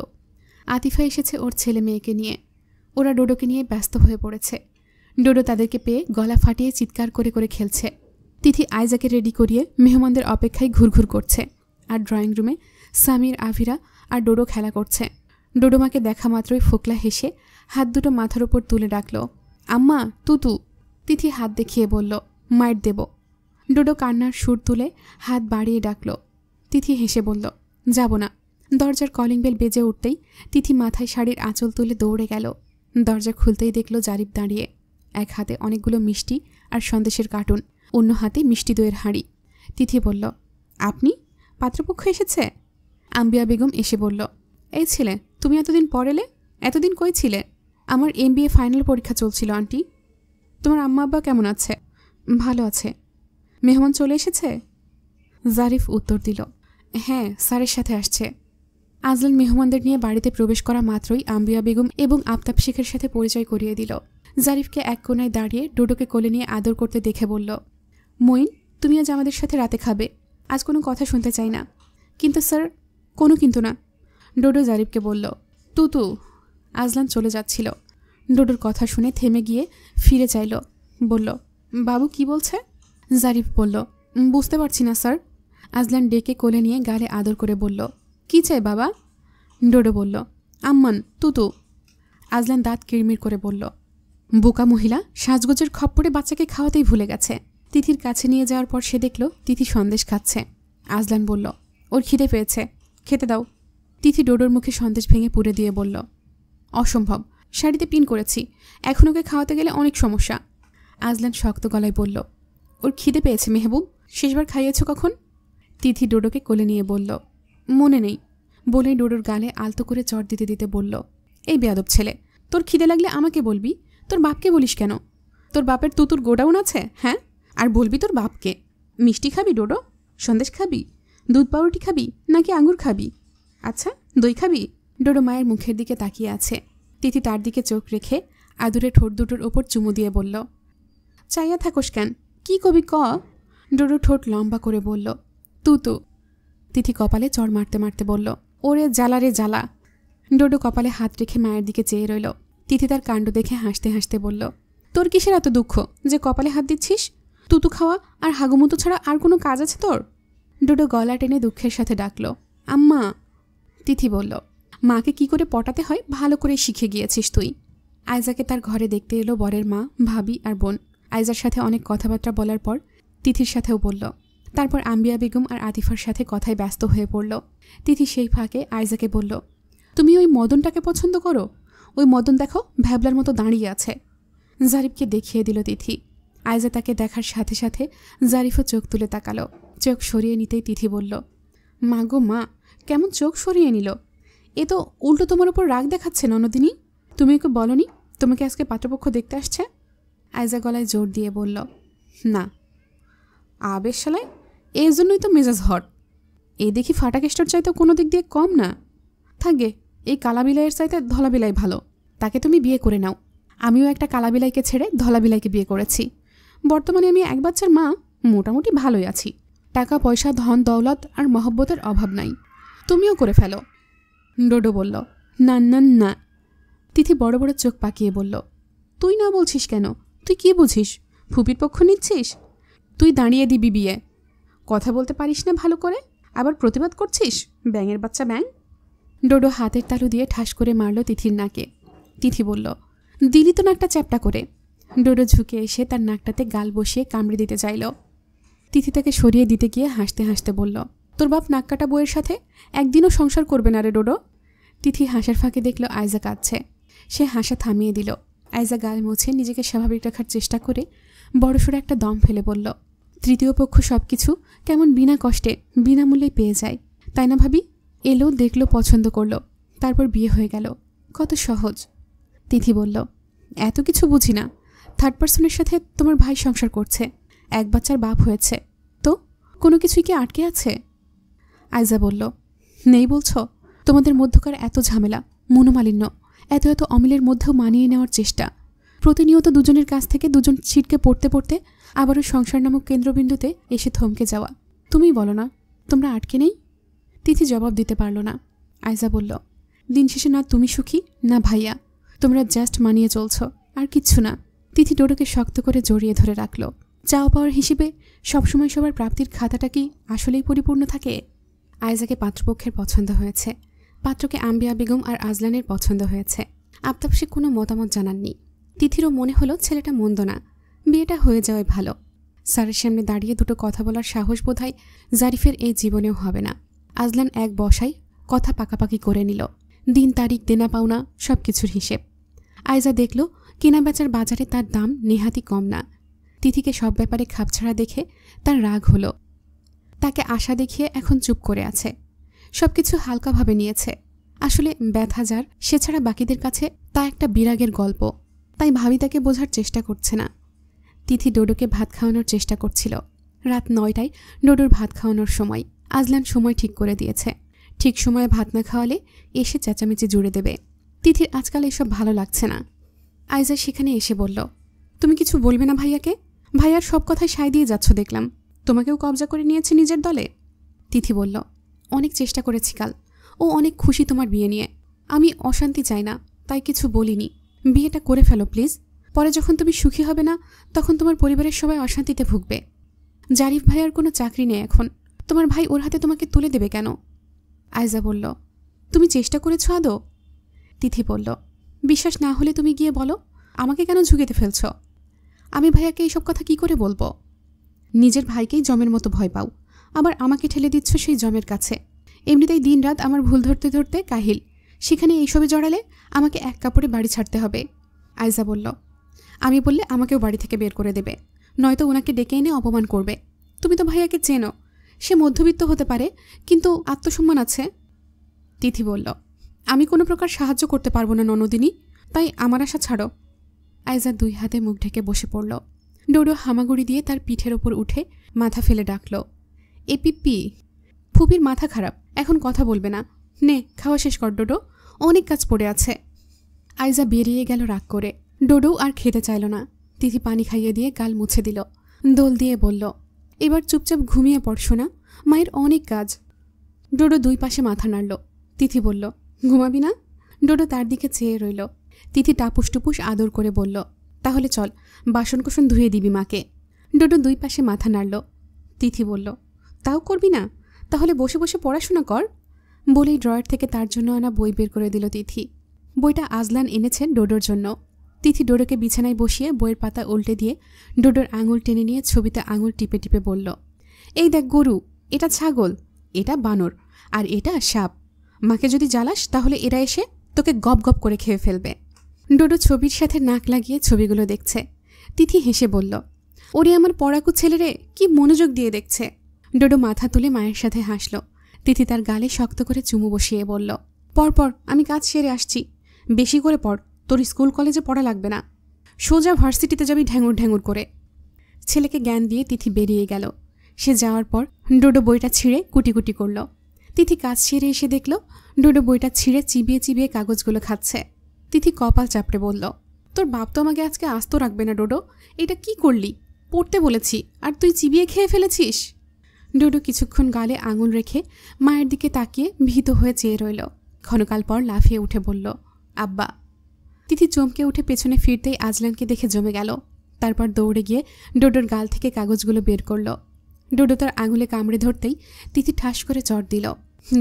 Speaker 1: আতিফা এসেছে ওর ছেলে মেয়েকে নিয়ে। ওরা ডোডোকে নিয়ে ব্যস্ত হয়ে পড়েছে। ডোডো তাদেরকে পেয়ে গলা ফাটিয়ে চিৎকার করে করে খেলছে। তিথি আইজাকে রেডি করিয়ে মেহমানদের অপেক্ষায় ঘুরঘুর করছে। আর ড্রয়িং রুমে সামির, আভিরা আর ডোডো খেলা করছে। ডোডো মাকে দেখা মাত্রই ফোকলা হেসে হাত দুটো মাথার উপর তুলে ডাকল, আম্মা তুতু। তিথি হাত দেখিয়ে বলল, মাইট দেব। ডোডো কান্নার সুর তুলে হাত বাড়িয়ে ডাকল। তিথি হেসে বলল, যাব না। দরজার কলিং বেল বেজে উঠতেই তিথি মাথায় শাড়ির আঁচল তুলে দৌড়ে গেল। দরজা খুলতেই দেখল জারিফ দাঁড়িয়ে, এক হাতে অনেকগুলো মিষ্টি আর সন্দেশের কার্টুন, অন্য হাতে মিষ্টি দইয়ের হাঁড়ি। তিথি বলল, আপনি? পাত্রপক্ষ এসেছে? আম্বিয়া বেগম এসে বলল, এই ছেলে তুমি এতদিন পর এলে? এতদিন কই ছিলে? আমার MBA ফাইনাল পরীক্ষা চলছিল আন্টি। তোমার আম্মা আব্বা কেমন আছে? ভালো আছে। মেহমান চলে এসেছে? জারিফ উত্তর দিল, হ্যাঁ, স্যারের সাথে আসছে। আজলান মেহমানদের নিয়ে বাড়িতে প্রবেশ করা মাত্রই আম্বিয়া বেগম এবং আফতাব শেখের সাথে পরিচয় করিয়ে দিল। জারিফকে এক কোনায় দাঁড়িয়ে ডোডোকে কোলে নিয়ে আদর করতে দেখে বলল, মঈন, তুমি আজ আমাদের সাথে রাতে খাবে। আজ কোনো কথা শুনতে চাই না। কিন্তু স্যার। কোনো কিন্তু না। ডোডো জারিফকে বলল, তুতু। আজলান চলে যাচ্ছিল। ডোডোর কথা শুনে থেমে গিয়ে ফিরে চাইল। বলল, বাবু কি বলছে? জারিফ বলল, বুঝতে পারছি না স্যার। আজলান ডেকে কোলে নিয়ে গালে আদর করে বলল, কি চাই বাবা? ডোডো বলল, আম্মান, তুতু। আজলান দাঁত কিড়মির করে বলল, বোকা মহিলা, সাজগোজের খপ্পরে বাচ্চাকে খাওয়াতেই ভুলে গেছে। তিথির কাছে নিয়ে যাওয়ার পর সে দেখল তিথি সন্দেশ খাচ্ছে। আজলান বলল, ওর খিদে পেয়েছে, খেতে দাও। তিথি ডোডোর মুখে সন্দেশ ভেঙে পুড়ে দিয়ে বলল, অসম্ভব, শাড়িতে পিন করেছি, এখন ওকে খাওয়াতে গেলে অনেক সমস্যা। আজলান শক্ত গলায় বলল, ওর খিদে পেয়েছে মেহবুব, শেষবার খাইয়েছ কখন? তিথি ডোডোকে কোলে নিয়ে বলল, মনে নেই। বলে ডোডোর গালে আলতো করে চড় দিতে দিতে বলল, এই বেয়াদব ছেলে, তোর খিদে লাগলে আমাকে বলবি, তোর বাপকে বলিস কেন? তোর বাপের তুতুর গোডাউন আছে? হ্যাঁ, আর বলবি তোর বাপকে। মিষ্টি খাবি ডোডো? সন্দেশ খাবি? দুধ পাউরুটি খাবি নাকি আঙুর খাবি? আচ্ছা, দই খাবি? ডোডো মায়ের মুখের দিকে তাকিয়ে আছে। তিথি তার দিকে চোখ রেখে আদুরে ঠোঁট দুটোর ওপর চুমু দিয়ে বলল, চাইয়া থাকোস কেন, কি কবি ক? ডোডো ঠোঁট লম্বা করে বলল, তুতু। তিথি কপালে চড় মারতে মারতে বলল, ওরে জ্বালা রে জ্বালা। ডোডো কপালে হাত রেখে মায়ের দিকে চেয়ে রইল। তিথি তার কাণ্ড দেখে হাসতে হাসতে বলল, তোর কিসের এত দুঃখ যে কপালে হাত দিচ্ছিস? তুতু খাওয়া আর হাগুমুতু ছাড়া আর কোনো কাজ আছে তোর? ডোডো গলা টেনে দুঃখের সাথে ডাকল, আম্মা। তিথি বলল, মাকে কি করে পটাতে হয় ভালো করে শিখে গিয়েছিস তুই। আয়জাকে তার ঘরে দেখতে এলো বরের মা, ভাবি আর বোন। আয়জার সাথে অনেক কথাবার্তা বলার পর তিথির সাথেও বলল। তারপর আম্বিয়া বেগম আর আতিফার সাথে কথায় ব্যস্ত হয়ে পড়ল। তিথি সেই ফাঁকে আয়জাকে বলল, তুমি ওই মদনটাকে পছন্দ করো? ওই মদন দেখো ভ্যাবলার মতো দাঁড়িয়ে আছে। জারিফকে দেখিয়ে দিল তিথি। আয়জা তাকে দেখার সাথে সাথে জারিফও চোখ তুলে তাকালো। চোখ সরিয়ে নিতেই তিথি বলল, মা গো মা, কেমন চোখ সরিয়ে নিল? এ তো উল্টো তোমার উপর রাগ দেখাচ্ছে ননদিনী। তুমি ওকে বলনি তোমাকে আজকে পাত্রপক্ষ দেখতে আসছে? আয়জা গলায় জোর দিয়ে বলল, না। আবেশ শালায়, এই জন্যই তো মেজাজ হট। এই দেখি ফাটা কেষ্টর চাইতে কোনো দিক দিয়ে কম না। থাকবে, এই কালাবিলাইয়ের চাইতে ধলাবিলাই ভালো। তাকে তুমি বিয়ে করে নাও। আমিও একটা কালাবিলাইকে ছেড়ে ধলাবিলাইকে বিয়ে করেছি। বর্তমানে আমি এক বাচ্চার মা, মোটামুটি ভালোই আছি। টাকা পয়সা, ধন দৌলত আর মহব্বতের অভাব নাই। তুমিও করে ফেলো। ডোডো বলল, না না না। তিথি বড় বড় চোখ পাকিয়ে বলল, তুই না বলছিস কেন? তুই কি বুঝিস? ফুপির পক্ষ নিচ্ছিস? তুই দাঁড়িয়ে দিবি বিয়ে। কথা বলতে পারিস না ভালো করে, আবার প্রতিবাদ করছিস? ব্যাঙের বাচ্চা ব্যাঙ। ডোডো হাতের তালু দিয়ে ঠাস করে মারল তিথির নাকে। তিথি বলল, দিলি তো নাকটা চ্যাপটা করে। ডোডো ঝুঁকে এসে তার নাকটাতে গাল বসিয়ে কামড়ে দিতে চাইল। তিথি তাকে সরিয়ে দিতে গিয়ে হাসতে হাসতে বলল, তোর বাপ নাক কাটা বউয়ের সাথে একদিনও সংসার করবে না রে ডোডো। তিথি হাসার ফাঁকে দেখল আয়জা কাঁদছে। সে হাসা থামিয়ে দিল। আয়জা গাল মুছে নিজেকে স্বাভাবিক রাখার চেষ্টা করে বড়সড় একটা দম ফেলে বলল, তৃতীয় পক্ষ সব কিছু কেমন বিনা কষ্টে বিনামূল্যেই পেয়ে যায়, তাই না ভাবি? এলো, দেখলো, পছন্দ করলো, তারপর বিয়ে হয়ে গেল। কত সহজ। তিথি বলল, এত কিছু বুঝি না। থার্ড পার্সনের সাথে তোমার ভাই সংসার করছে, এক বাচ্চার বাপ হয়েছে, তো কোনো কিছুই কি আটকে আছে? আয়জা বলল, নেই বলছ? তোমাদের মধ্যকার এত ঝামেলা, মনোমালিন্য, এত এত অমিলের মধ্যেও মানিয়ে নেওয়ার চেষ্টা, প্রতিনিয়ত দুজনের কাছ থেকে দুজন ছিটকে পড়তে পড়তে আবারও সংসার নামক কেন্দ্রবিন্দুতে এসে থমকে যাওয়া। তুমি বলো না তোমরা আটকে নেই? তিথি জবাব দিতে পারল না। আয়জা বলল, দিন শেষে না তুমি সুখী না ভাইয়া, তোমরা জাস্ট মানিয়ে চলছ, আর কিচ্ছু না। তিথি ডোডোকে শক্ত করে জড়িয়ে ধরে রাখল। চাও পাওয়ার হিসেবে সবসময় সবার প্রাপ্তির খাতাটা কি আসলেই পরিপূর্ণ থাকে? আয়জাকে পাত্রপক্ষের পছন্দ হয়েছে, পাত্রকে আম্বিয়া বেগম আর আজলানের পছন্দ হয়েছে। আফতাব সে কোনো মতামত জানাননি। তিথিরও মনে হলো ছেলেটা মন্দ না, বিয়েটা হয়ে যাওয়াই ভালো। স্যারের সামনে দাঁড়িয়ে দুটো কথা বলার সাহস বোধহয় জারিফের এই জীবনেও হবে না। আজলান এক বসাই কথা পাকাপাকি করে নিল, দিন তারিখ দেনা পাওনা সব কিছুর হিসেব। আয়জা দেখল কেনা বেচার বাজারে তার দাম নেহাতি কম না। তিথিকে সব ব্যাপারে খাপছাড়া দেখে তার রাগ হলো। তাকে আশা দেখিয়ে এখন চুপ করে আছে, সবকিছু হালকাভাবে নিয়েছে। আসলে ব্যথা যার, সে ছাড়া বাকিদের কাছে তা একটা বিরাগের গল্প, তাই ভাবি তাকে বোঝার চেষ্টা করছে না। তিথি ডোডোকে ভাত খাওয়ানোর চেষ্টা করছিল। রাত 9টায় ডোডোর ভাত খাওয়ানোর সময়। আজলান সময় ঠিক করে দিয়েছে, ঠিক সময়ে ভাত না খাওয়ালে এসে চেঁচামেচি জুড়ে দেবে। তিথির আজকাল এসব ভালো লাগছে না। আয়জা সেখানে এসে বলল, তুমি কিছু বলবে না ভাইয়াকে? ভাইয়ার সব কথায় সায় দিয়ে যাচ্ছ দেখলাম, তোমাকেও কবজা করে নিয়েছে নিজের দলে। তিথি বলল, অনেক চেষ্টা করেছি কাল, ও অনেক খুশি তোমার বিয়ে নিয়ে। আমি অশান্তি চাই না, তাই কিছু বলিনি। বিয়েটা করে ফেলো প্লিজ, পরে যখন তুমি সুখী হবে না তখন তোমার পরিবারের সবাই অশান্তিতে ভুগবে। জারিফ ভাইয়ার কোনো চাকরি নেই এখন, তোমার ভাই ওর হাতে তোমাকে তুলে দেবে কেন? আয়জা বলল, তুমি চেষ্টা করেছ আদৌ? তিথি বলল, বিশ্বাস না হলে তুমি গিয়ে বলো, আমাকে কেন ঝুঁকিতে ফেলছ? আমি ভাইয়াকে এইসব কথা কি করে বলবো? নিজের ভাইকেই জমের মতো ভয় পাও, আবার আমাকে ঠেলে দিচ্ছ সেই জমের কাছে। এমনিতেই দিনরাত আমার ভুল ধরতে ধরতে কাহিল, সেখানে এইসবে জড়ালে আমাকে এক কাপড়ে বাড়ি ছাড়তে হবে। আইজা বলল, আমি বললে আমাকেও বাড়ি থেকে বের করে দেবে, নয়তো ওনাকে ডেকে এনে অপমান করবে। তুমি তো ভাইয়াকে চেনো, সে মধ্যবিত্ত হতে পারে, কিন্তু আত্মসম্মান আছে। তিথি বলল, আমি কোনো প্রকার সাহায্য করতে পারবো না ননদিনী, তাই আমার আশা ছাড়ো। আইজা 2 হাতে মুখ ঢেকে বসে পড়ল। ডোডো হামাগুড়ি দিয়ে তার পিঠের ওপর উঠে মাথা ফেলে ডাকল, এ পিপি, ফুপির মাথা খারাপ, এখন কথা বলবে না, নে খাওয়া শেষ কর ডোডো, অনেক কাজ পড়ে আছে। আইজা বেরিয়ে গেল রাগ করে। ডোডো আর খেতে চাইল না। তিথি পানি খাইয়ে দিয়ে গাল মুছে দিল, দোল দিয়ে বলল, এবার চুপচাপ ঘুমিয়ে পড়ছো না, মায়ের অনেক কাজ। ডোডো 2 পাশে মাথা নাড়ল। তিথি বলল, ঘুমাবি না? ডোডো তার দিকে চেয়ে রইল। তিথি টাপুস টুপুস আদর করে বলল, তাহলে চল, বাসনকোসন ধুয়ে দিবি মাকে। ডোডো 2 পাশে মাথা নাড়ল। তিথি বলল, তাও করবি না? তাহলে বসে বসে পড়াশোনা কর। বলেই ড্রয়ার থেকে তার জন্য আনা বই বের করে দিল তিথি। বইটা আজলান এনেছেন ডোডোর জন্য। তিথি ডোডোকে বিছানায় বসিয়ে বইয়ের পাতা উল্টে দিয়ে ডোডোর আঙুল টেনে নিয়ে ছবিতে আঙুল টিপে টিপে বলল, এই দেখ গরু, এটা ছাগল, এটা বানর, আর এটা সাপ। মাকে যদি জ্বালাস তাহলে এরা এসে তোকে গপ গপ করে খেয়ে ফেলবে। ডোডো ছবির সাথে নাক লাগিয়ে ছবিগুলো দেখছে। তিথি হেসে বলল, ওরে আমার পড়াকু ছেলেরে, কি মনোযোগ দিয়ে দেখছে। ডোডো মাথা তুলে মায়ের সাথে হাসল। তিথি তার গালে শক্ত করে চুমু বসিয়ে বলল, পড় পড়, আমি কাজ সেরে আসছি, বেশি করে পড়, তোর স্কুল কলেজে পড়া লাগবে না, সোজা ভার্সিটিতে যাবি ঢ্যাঙুর ঢ্যাঙুর করে। ছেলেকে জ্ঞান দিয়ে তিথি বেরিয়ে গেল। সে যাওয়ার পর ডোডো বইটা ছিঁড়ে কুটি কুটি করল। তিথি কাজ সেরে এসে দেখল ডোডো বইটা ছিঁড়ে চিবিয়ে চিবিয়ে কাগজগুলো খাচ্ছে। তিথি কপাল চাপড়ে বলল, তোর বাপ তো আমাকে আজকে আস্ত রাখবে না ডোডো, এটা কি করলি? পড়তে বলেছি আর তুই চিবিয়ে খেয়ে ফেলেছিস। ডোডো কিছুক্ষণ গালে আঙুল রেখে মায়ের দিকে তাকিয়ে ভীত হয়ে চেয়ে রইল। ক্ষণকাল পর লাফিয়ে উঠে বলল, আব্বা। তিথি চমকে উঠে পেছনে ফিরতেই আজলানকে দেখে জমে গেল। তারপর দৌড়ে গিয়ে ডোডোর গাল থেকে কাগজগুলো বের করল। ডোডো তার আঙুলে কামড়ে ধরতেই তিথি ঠাস করে চড় দিল।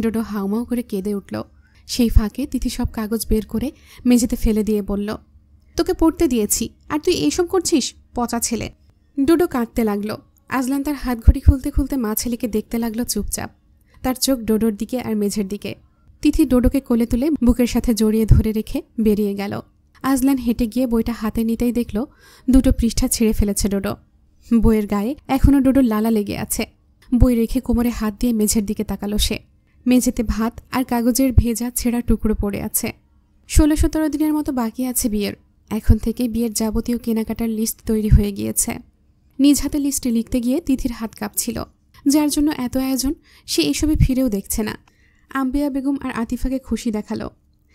Speaker 1: ডোডো হাউমাউ করে কেঁদে উঠল। সেই ফাঁকে তিথি সব কাগজ বের করে মেঝেতে ফেলে দিয়ে বলল, তোকে পড়তে দিয়েছি আর তুই এইসব করছিস, পচা ছেলে। ডোডো কাঁদতে লাগলো। আজলান তার হাত ঘড়ি খুলতে খুলতে মা ছেলেকে দেখতে লাগলো চুপচাপ। তার চোখ ডোডোর দিকে আর মেঝের দিকে। তিথি ডোডোকে কোলে তুলে বুকের সাথে জড়িয়ে ধরে রেখে বেরিয়ে গেল। আজলান হেঁটে গিয়ে বইটা হাতে নিতেই দেখল 2টো পৃষ্ঠা ছিঁড়ে ফেলেছে ডোডো। বইয়ের গায়ে এখনও ডোডোর লালা লেগে আছে। বই রেখে কোমরে হাত দিয়ে মেঝের দিকে তাকালো সে। মেঝেতে ভাত আর কাগজের ভেজা ছেঁড়া টুকরো পড়ে আছে। 16-17 দিনের মতো বাকি আছে বিয়ের। এখন থেকে বিয়ের যাবতীয় কেনাকাটার লিস্ট তৈরি হয়ে গিয়েছে। নিজ হাতে লিস্টে লিখতে গিয়ে তিথির হাত কাঁপছিল। যার জন্য এত আয়োজন, সে এসবে ফিরেও দেখছে না। আম্বিয়া বেগম আর আতিফাকে খুশি দেখালো।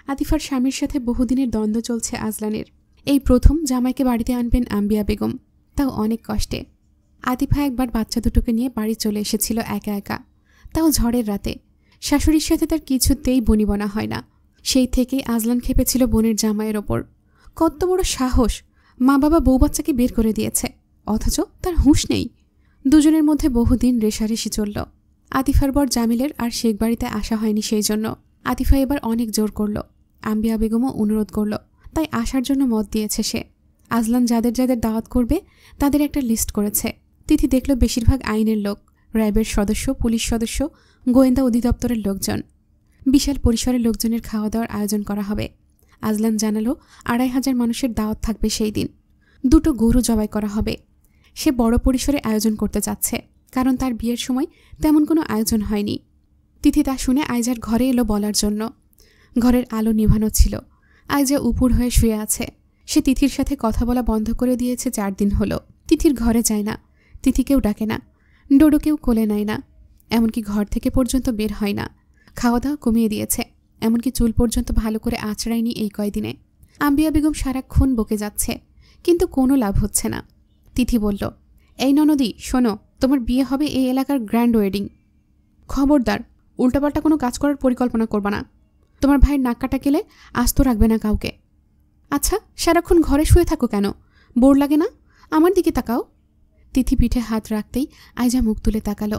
Speaker 1: আতিফার স্বামীর সাথে বহুদিনের দ্বন্দ্ব চলছে আজলানের। এই প্রথম জামাইকে বাড়িতে আনবেন আম্বিয়া বেগম, তাও অনেক কষ্টে। আতিফা একবার বাচ্চা দুটোকে নিয়ে বাড়ি চলে এসেছিল একা একা, তাও ঝড়ের রাতে। শাশুড়ির সাথে তার কিছুতেই বনিবনা হয় না। সেই থেকেই আজলান খেপেছিল বোনের জামাইয়ের ওপর। কত বড় সাহস, মা বাবা বউ বাচ্চাকে বের করে দিয়েছে, অথচ তার হুঁশ নেই। দুজনের মধ্যে বহুদিন রেশারেশি চলল। আতিফার বর জামিলের আর শেখ বাড়িতে আসা হয়নি, সেই জন্য আতিফা এবার অনেক জোর করল। আম্বিয়া বেগমও অনুরোধ করল, তাই আসার জন্য মত দিয়েছে সে। আজলান যাদের যাদের দাওয়াত করবে তাদের একটা লিস্ট করেছে। তিথি দেখল বেশিরভাগ আইনের লোক, র্যাবের সদস্য, পুলিশ সদস্য, গোয়েন্দা অধিদপ্তরের লোকজন। বিশাল পরিসরে লোকজনের খাওয়া দাওয়ার আয়োজন করা হবে। আজলান জানালো 2500 মানুষের দাওয়াত থাকবে সেই দিন। 2টো গরু জবাই করা হবে। সে বড় পরিসরে আয়োজন করতে চাচ্ছে, কারণ তার বিয়ের সময় তেমন কোনো আয়োজন হয়নি। তিথি তা শুনে আইজার ঘরে এলো বলার জন্য। ঘরের আলো নিভানো ছিল। আইজা উপুড় হয়ে শুয়ে আছে। সে তিথির সাথে কথা বলা বন্ধ করে দিয়েছে 4 দিন হলো। তিথির ঘরে যায় না, তিথিকেও ডাকে না, ডোডোকেও কোলে নেয় না, এমনকি ঘর থেকে পর্যন্ত বের হয় না। খাওয়া দাওয়া কমিয়ে দিয়েছে, এমনকি চুল পর্যন্ত ভালো করে আঁচড়ায়নি এই কয়দিনে। আম্বিয়া বেগম সারাক্ষণ বকে যাচ্ছে, কিন্তু কোনো লাভ হচ্ছে না। তিথি বলল, এই ননদি শোনো, তোমার বিয়ে হবে এই এলাকার গ্র্যান্ড ওয়েডিং। খবরদার উল্টাপাল্টা কোনো কাজ করার পরিকল্পনা করবা না। তোমার ভাইয়ের নাক কাটা গেলে আস্ত রাখবে না কাউকে। আচ্ছা, সারাক্ষণ ঘরে শুয়ে থাকো কেন? বোর লাগে না? আমার দিকে তাকাও। তিথি পিঠে হাত রাখতেই আইজা মুখ তুলে তাকালো।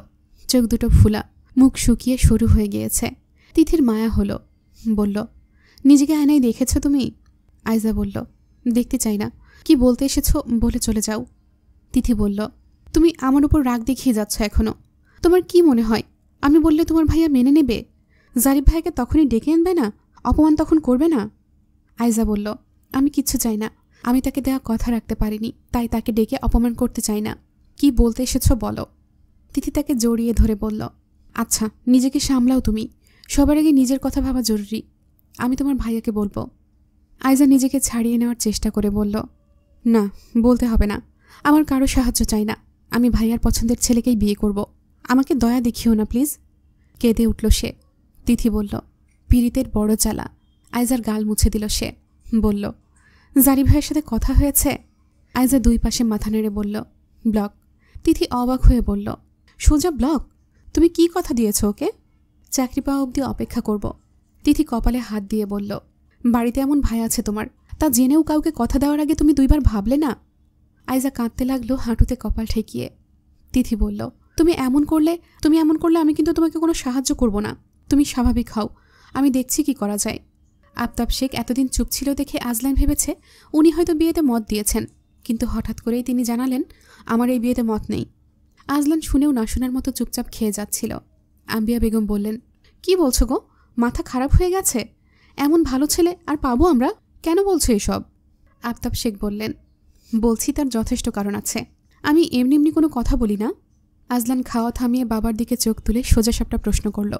Speaker 1: চোখ দুটো ফুলা, মুখ শুকিয়ে সরু হয়ে গিয়েছে। তিথির মায়া হলো। বলল, নিজেকে আয়নায় দেখেছ তুমি? আইজা বলল, দেখতে চাই না, কি বলতে এসেছো বলে চলে যাও। তিথি বলল, তুমি আমার উপর রাগ দেখিয়ে যাচ্ছ এখনো। তোমার কি মনে হয় আমি বললে তোমার ভাইয়া মেনে নেবে? জারিফ ভাইকে তখনই ডেকে আনবে না? অপমান তখন করবে না? আইজা বলল, আমি কিচ্ছু চাই না। আমি তাকে দেওয়া কথা রাখতে পারিনি, তাই তাকে ডেকে অপমান করতে চাই না। কি বলতে এসেছো বলো। তিথি তাকে জড়িয়ে ধরে বলল, আচ্ছা নিজেকে সামলাও তুমি। সবার আগে নিজের কথা ভাবা জরুরি। আমি তোমার ভাইয়াকে বলবো। আইজা নিজেকে ছাড়িয়ে নেওয়ার চেষ্টা করে বলল, না বলতে হবে না। আমার কারো সাহায্য চাই না। আমি ভাইয়ার পছন্দের ছেলেকেই বিয়ে করব। আমাকে দয়া দেখিও না প্লিজ। কেঁদে উঠল সে। তিথি বলল, পীড়িতের বড় জ্বালা। আইজার গাল মুছে দিল সে। বলল, জারিফ ভাইয়ের সাথে কথা হয়েছে? আইজা দুই পাশে মাথা নেড়ে বলল, ব্লক। তিথি অবাক হয়ে বলল, সোজা ব্লক? তুমি কি কথা দিয়েছ ওকে? চাকরি পাওয়া অবধি অপেক্ষা করব। তিথি কপালে হাত দিয়ে বলল, বাড়িতে এমন ভাই আছে তোমার, তা জেনেও কাউকে কথা দেওয়ার আগে তুমি দুইবার ভাবলে না? আইজা কাঁদতে লাগলো হাঁটুতে কপাল ঠেকিয়ে। তিথি বলল, তুমি এমন করলে আমি কিন্তু তোমাকে কোনো সাহায্য করব না। তুমি স্বাভাবিক হও, আমি দেখছি কি করা যায়। আফতাব শেখ এতদিন চুপ ছিল দেখে আজলান ভেবেছে উনি হয়তো বিয়েতে মত দিয়েছেন, কিন্তু হঠাৎ করেই তিনি জানালেন, আমার এই বিয়েতে মত নেই। আজলান শুনেও না শোনার মতো চুপচাপ খেয়ে যাচ্ছিল। আম্বিয়া বেগম বললেন, কি বলছো গো? মাথা খারাপ হয়ে গেছে? এমন ভালো ছেলে আর পাবো আমরা? কেন বলছো এসব? আফতাব শেখ বললেন, বলছি তার যথেষ্ট কারণ আছে। আমি এমনি এমনি কোনো কথা বলি না। আজলান খাওয়া থামিয়ে বাবার দিকে চোখ তুলে সোজাসাপটা প্রশ্ন করল,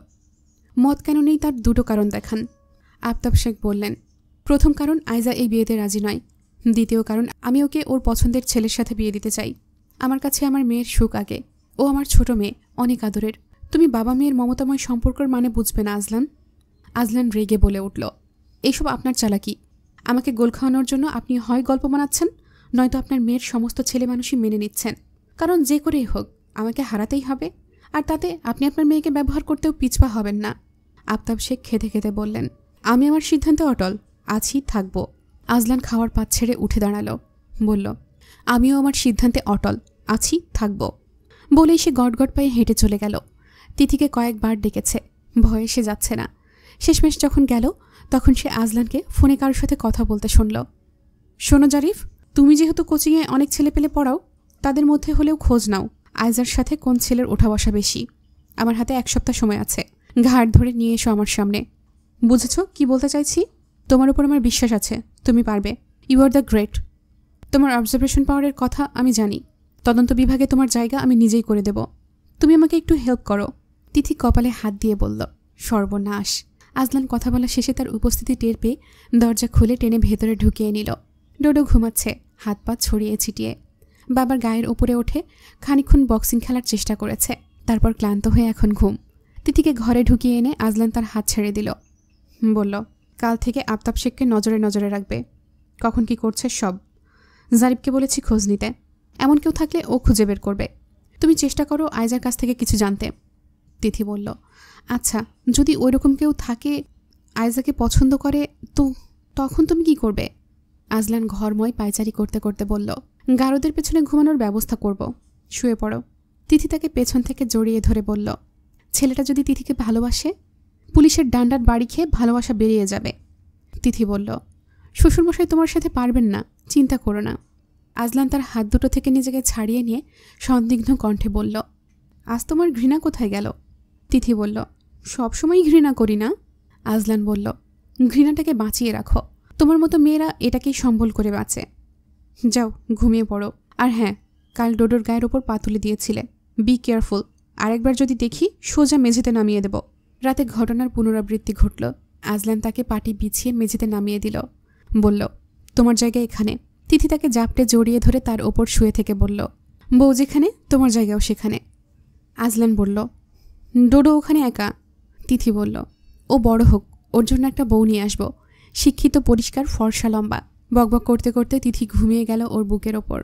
Speaker 1: মত কেন নেই তার দুটো কারণ দেখান। আফতাব শেখ বললেন, প্রথম কারণ, আইজা এই বিয়েতে রাজি নয়। দ্বিতীয় কারণ, আমি ওকে ওর পছন্দের ছেলের সাথে বিয়ে দিতে চাই। আমার কাছে আমার মেয়ের সুখ আগে। ও আমার ছোট মেয়ে, অনেক আদরের। তুমি বাবা মেয়ের মমতাময় সম্পর্কের মানে বুঝবে না আজলান। আজলান রেগে বলে উঠল, এইসব আপনার চালাকি। আমাকে গোল খাওয়ানোর জন্য আপনি হয় গল্প বানাচ্ছেন, নয়তো আপনার মেয়ের সমস্ত ছেলে মানুষই মেনে নিচ্ছেন। কারণ যে করেই হোক আমাকে হারাতেই হবে, আর তাতে আপনি আপনার মেয়েকে ব্যবহার করতেও পিছপা হবেন না। আফতাব শেখ খেতে খেতে বললেন, আমি আমার সিদ্ধান্তে অটল আছি, থাকব। আজলান খাওয়ার পাত ছেড়ে উঠে দাঁড়ালো, বলল, আমিও আমার সিদ্ধান্তে অটল আছি, থাকব। বলেই সে গটগট পায়ে হেঁটে চলে গেল। তিথিকে কয়েকবার ডেকেছে, ভয়ে সে যাচ্ছে না। শেষমেশ যখন গেল তখন সে আজলানকে ফোনে কারোর সাথে কথা বলতে শুনল। শোনো জারিফ, তুমি যেহেতু কোচিংয়ে অনেক ছেলে পেলে পড়াও, তাদের মধ্যে হলেও খোঁজ নাও আইজার সাথে কোন ছেলের ওঠা বসা বেশি। আমার হাতে 1 সপ্তাহ সময় আছে। ঘাড় ধরে নিয়ে এসো আমার সামনে। বুঝেছ কি বলতে চাইছি? তোমার উপর আমার বিশ্বাস আছে, তুমি পারবে। You are the great. তোমার অবজারভেশন পাওয়ারের কথা আমি জানি। তদন্ত বিভাগে তোমার জায়গা আমি নিজেই করে দেব। তুমি আমাকে একটু হেল্প করো। তিথি কপালে হাত দিয়ে বলল, সর্বনাশ। আজলান কথা বলা শেষে তার উপস্থিতি টের পেয়ে দরজা খুলে টেনে ভেতরে ঢুকিয়ে নিল। ডোডো ঘুমাচ্ছে, হাত পা ছড়িয়ে ছিটিয়ে। বাবার গায়ের ওপরে ওঠে খানিকক্ষণ বক্সিং খেলার চেষ্টা করেছে, তারপর ক্লান্ত হয়ে এখন ঘুম। তিথিকে ঘরে ঢুকিয়ে এনে আজলান তার হাত ছেড়ে দিল। বলল, কাল থেকে আফতাব শেখকে নজরে নজরে রাখবে। কখন কি করছে সব। জারিফকে বলেছি খোঁজ নিতে, এমন কেউ থাকলে ও খুঁজে বের করবে। তুমি চেষ্টা করো আইজার কাছ থেকে কিছু জানতে। তিথি বলল, আচ্ছা যদি ওইরকম কেউ থাকে, আইজাকে পছন্দ করে, তো তখন তুমি কি করবে? আজলান ঘরময় পায়চারি করতে করতে বলল, গারদের পেছনে ঘুমানোর ব্যবস্থা করব। শুয়ে পড়ো। তিথি তাকে পেছন থেকে জড়িয়ে ধরে বলল, ছেলেটা যদি তিথিকে ভালোবাসে, পুলিশের ডান্ডার বাড়ি খেয়ে ভালোবাসা বেরিয়ে যাবে। তিথি বলল, শ্বশুরমশাই তোমার সাথে পারবেন না, চিন্তা করো না। আজলান তার হাত দুটো থেকে নিজেকে ছাড়িয়ে নিয়ে সন্দিগ্ধ কণ্ঠে বলল, আজ তোমার ঘৃণা কোথায় গেল? তিথি বলল, সবসময়ই ঘৃণা করি না। আজলান বলল, ঘৃণাটাকে বাঁচিয়ে রাখো। তোমার মতো মেয়েরা এটাকেই সম্বল করে বাঁচে। যাও ঘুমিয়ে পড়ো। আর হ্যাঁ, কাল ডোডোর গায়ের ওপর পা তুলে দিয়েছিলে, বি কেয়ারফুল। আরেকবার যদি দেখি সোজা মেঝেতে নামিয়ে দেব। রাতে ঘটনার পুনরাবৃত্তি ঘটল। আজলান তাকে পাটি বিছিয়ে মেঝেতে নামিয়ে দিল। বলল, তোমার জায়গা এখানে। তিথি তাকে জাপটে জড়িয়ে ধরে তার ওপর শুয়ে থেকে বলল, বউ যেখানে তোমার জায়গাও সেখানে। আজলান বলল, ডোডো ওখানে একা। তিথি বলল, ও বড় হোক, ওর জন্য একটা বউ নিয়ে আসবো, শিক্ষিত, পরিষ্কার, ফর্সা, লম্বা। বকবক করতে করতে তিথি ঘুমিয়ে গেল ওর বুকের ওপর।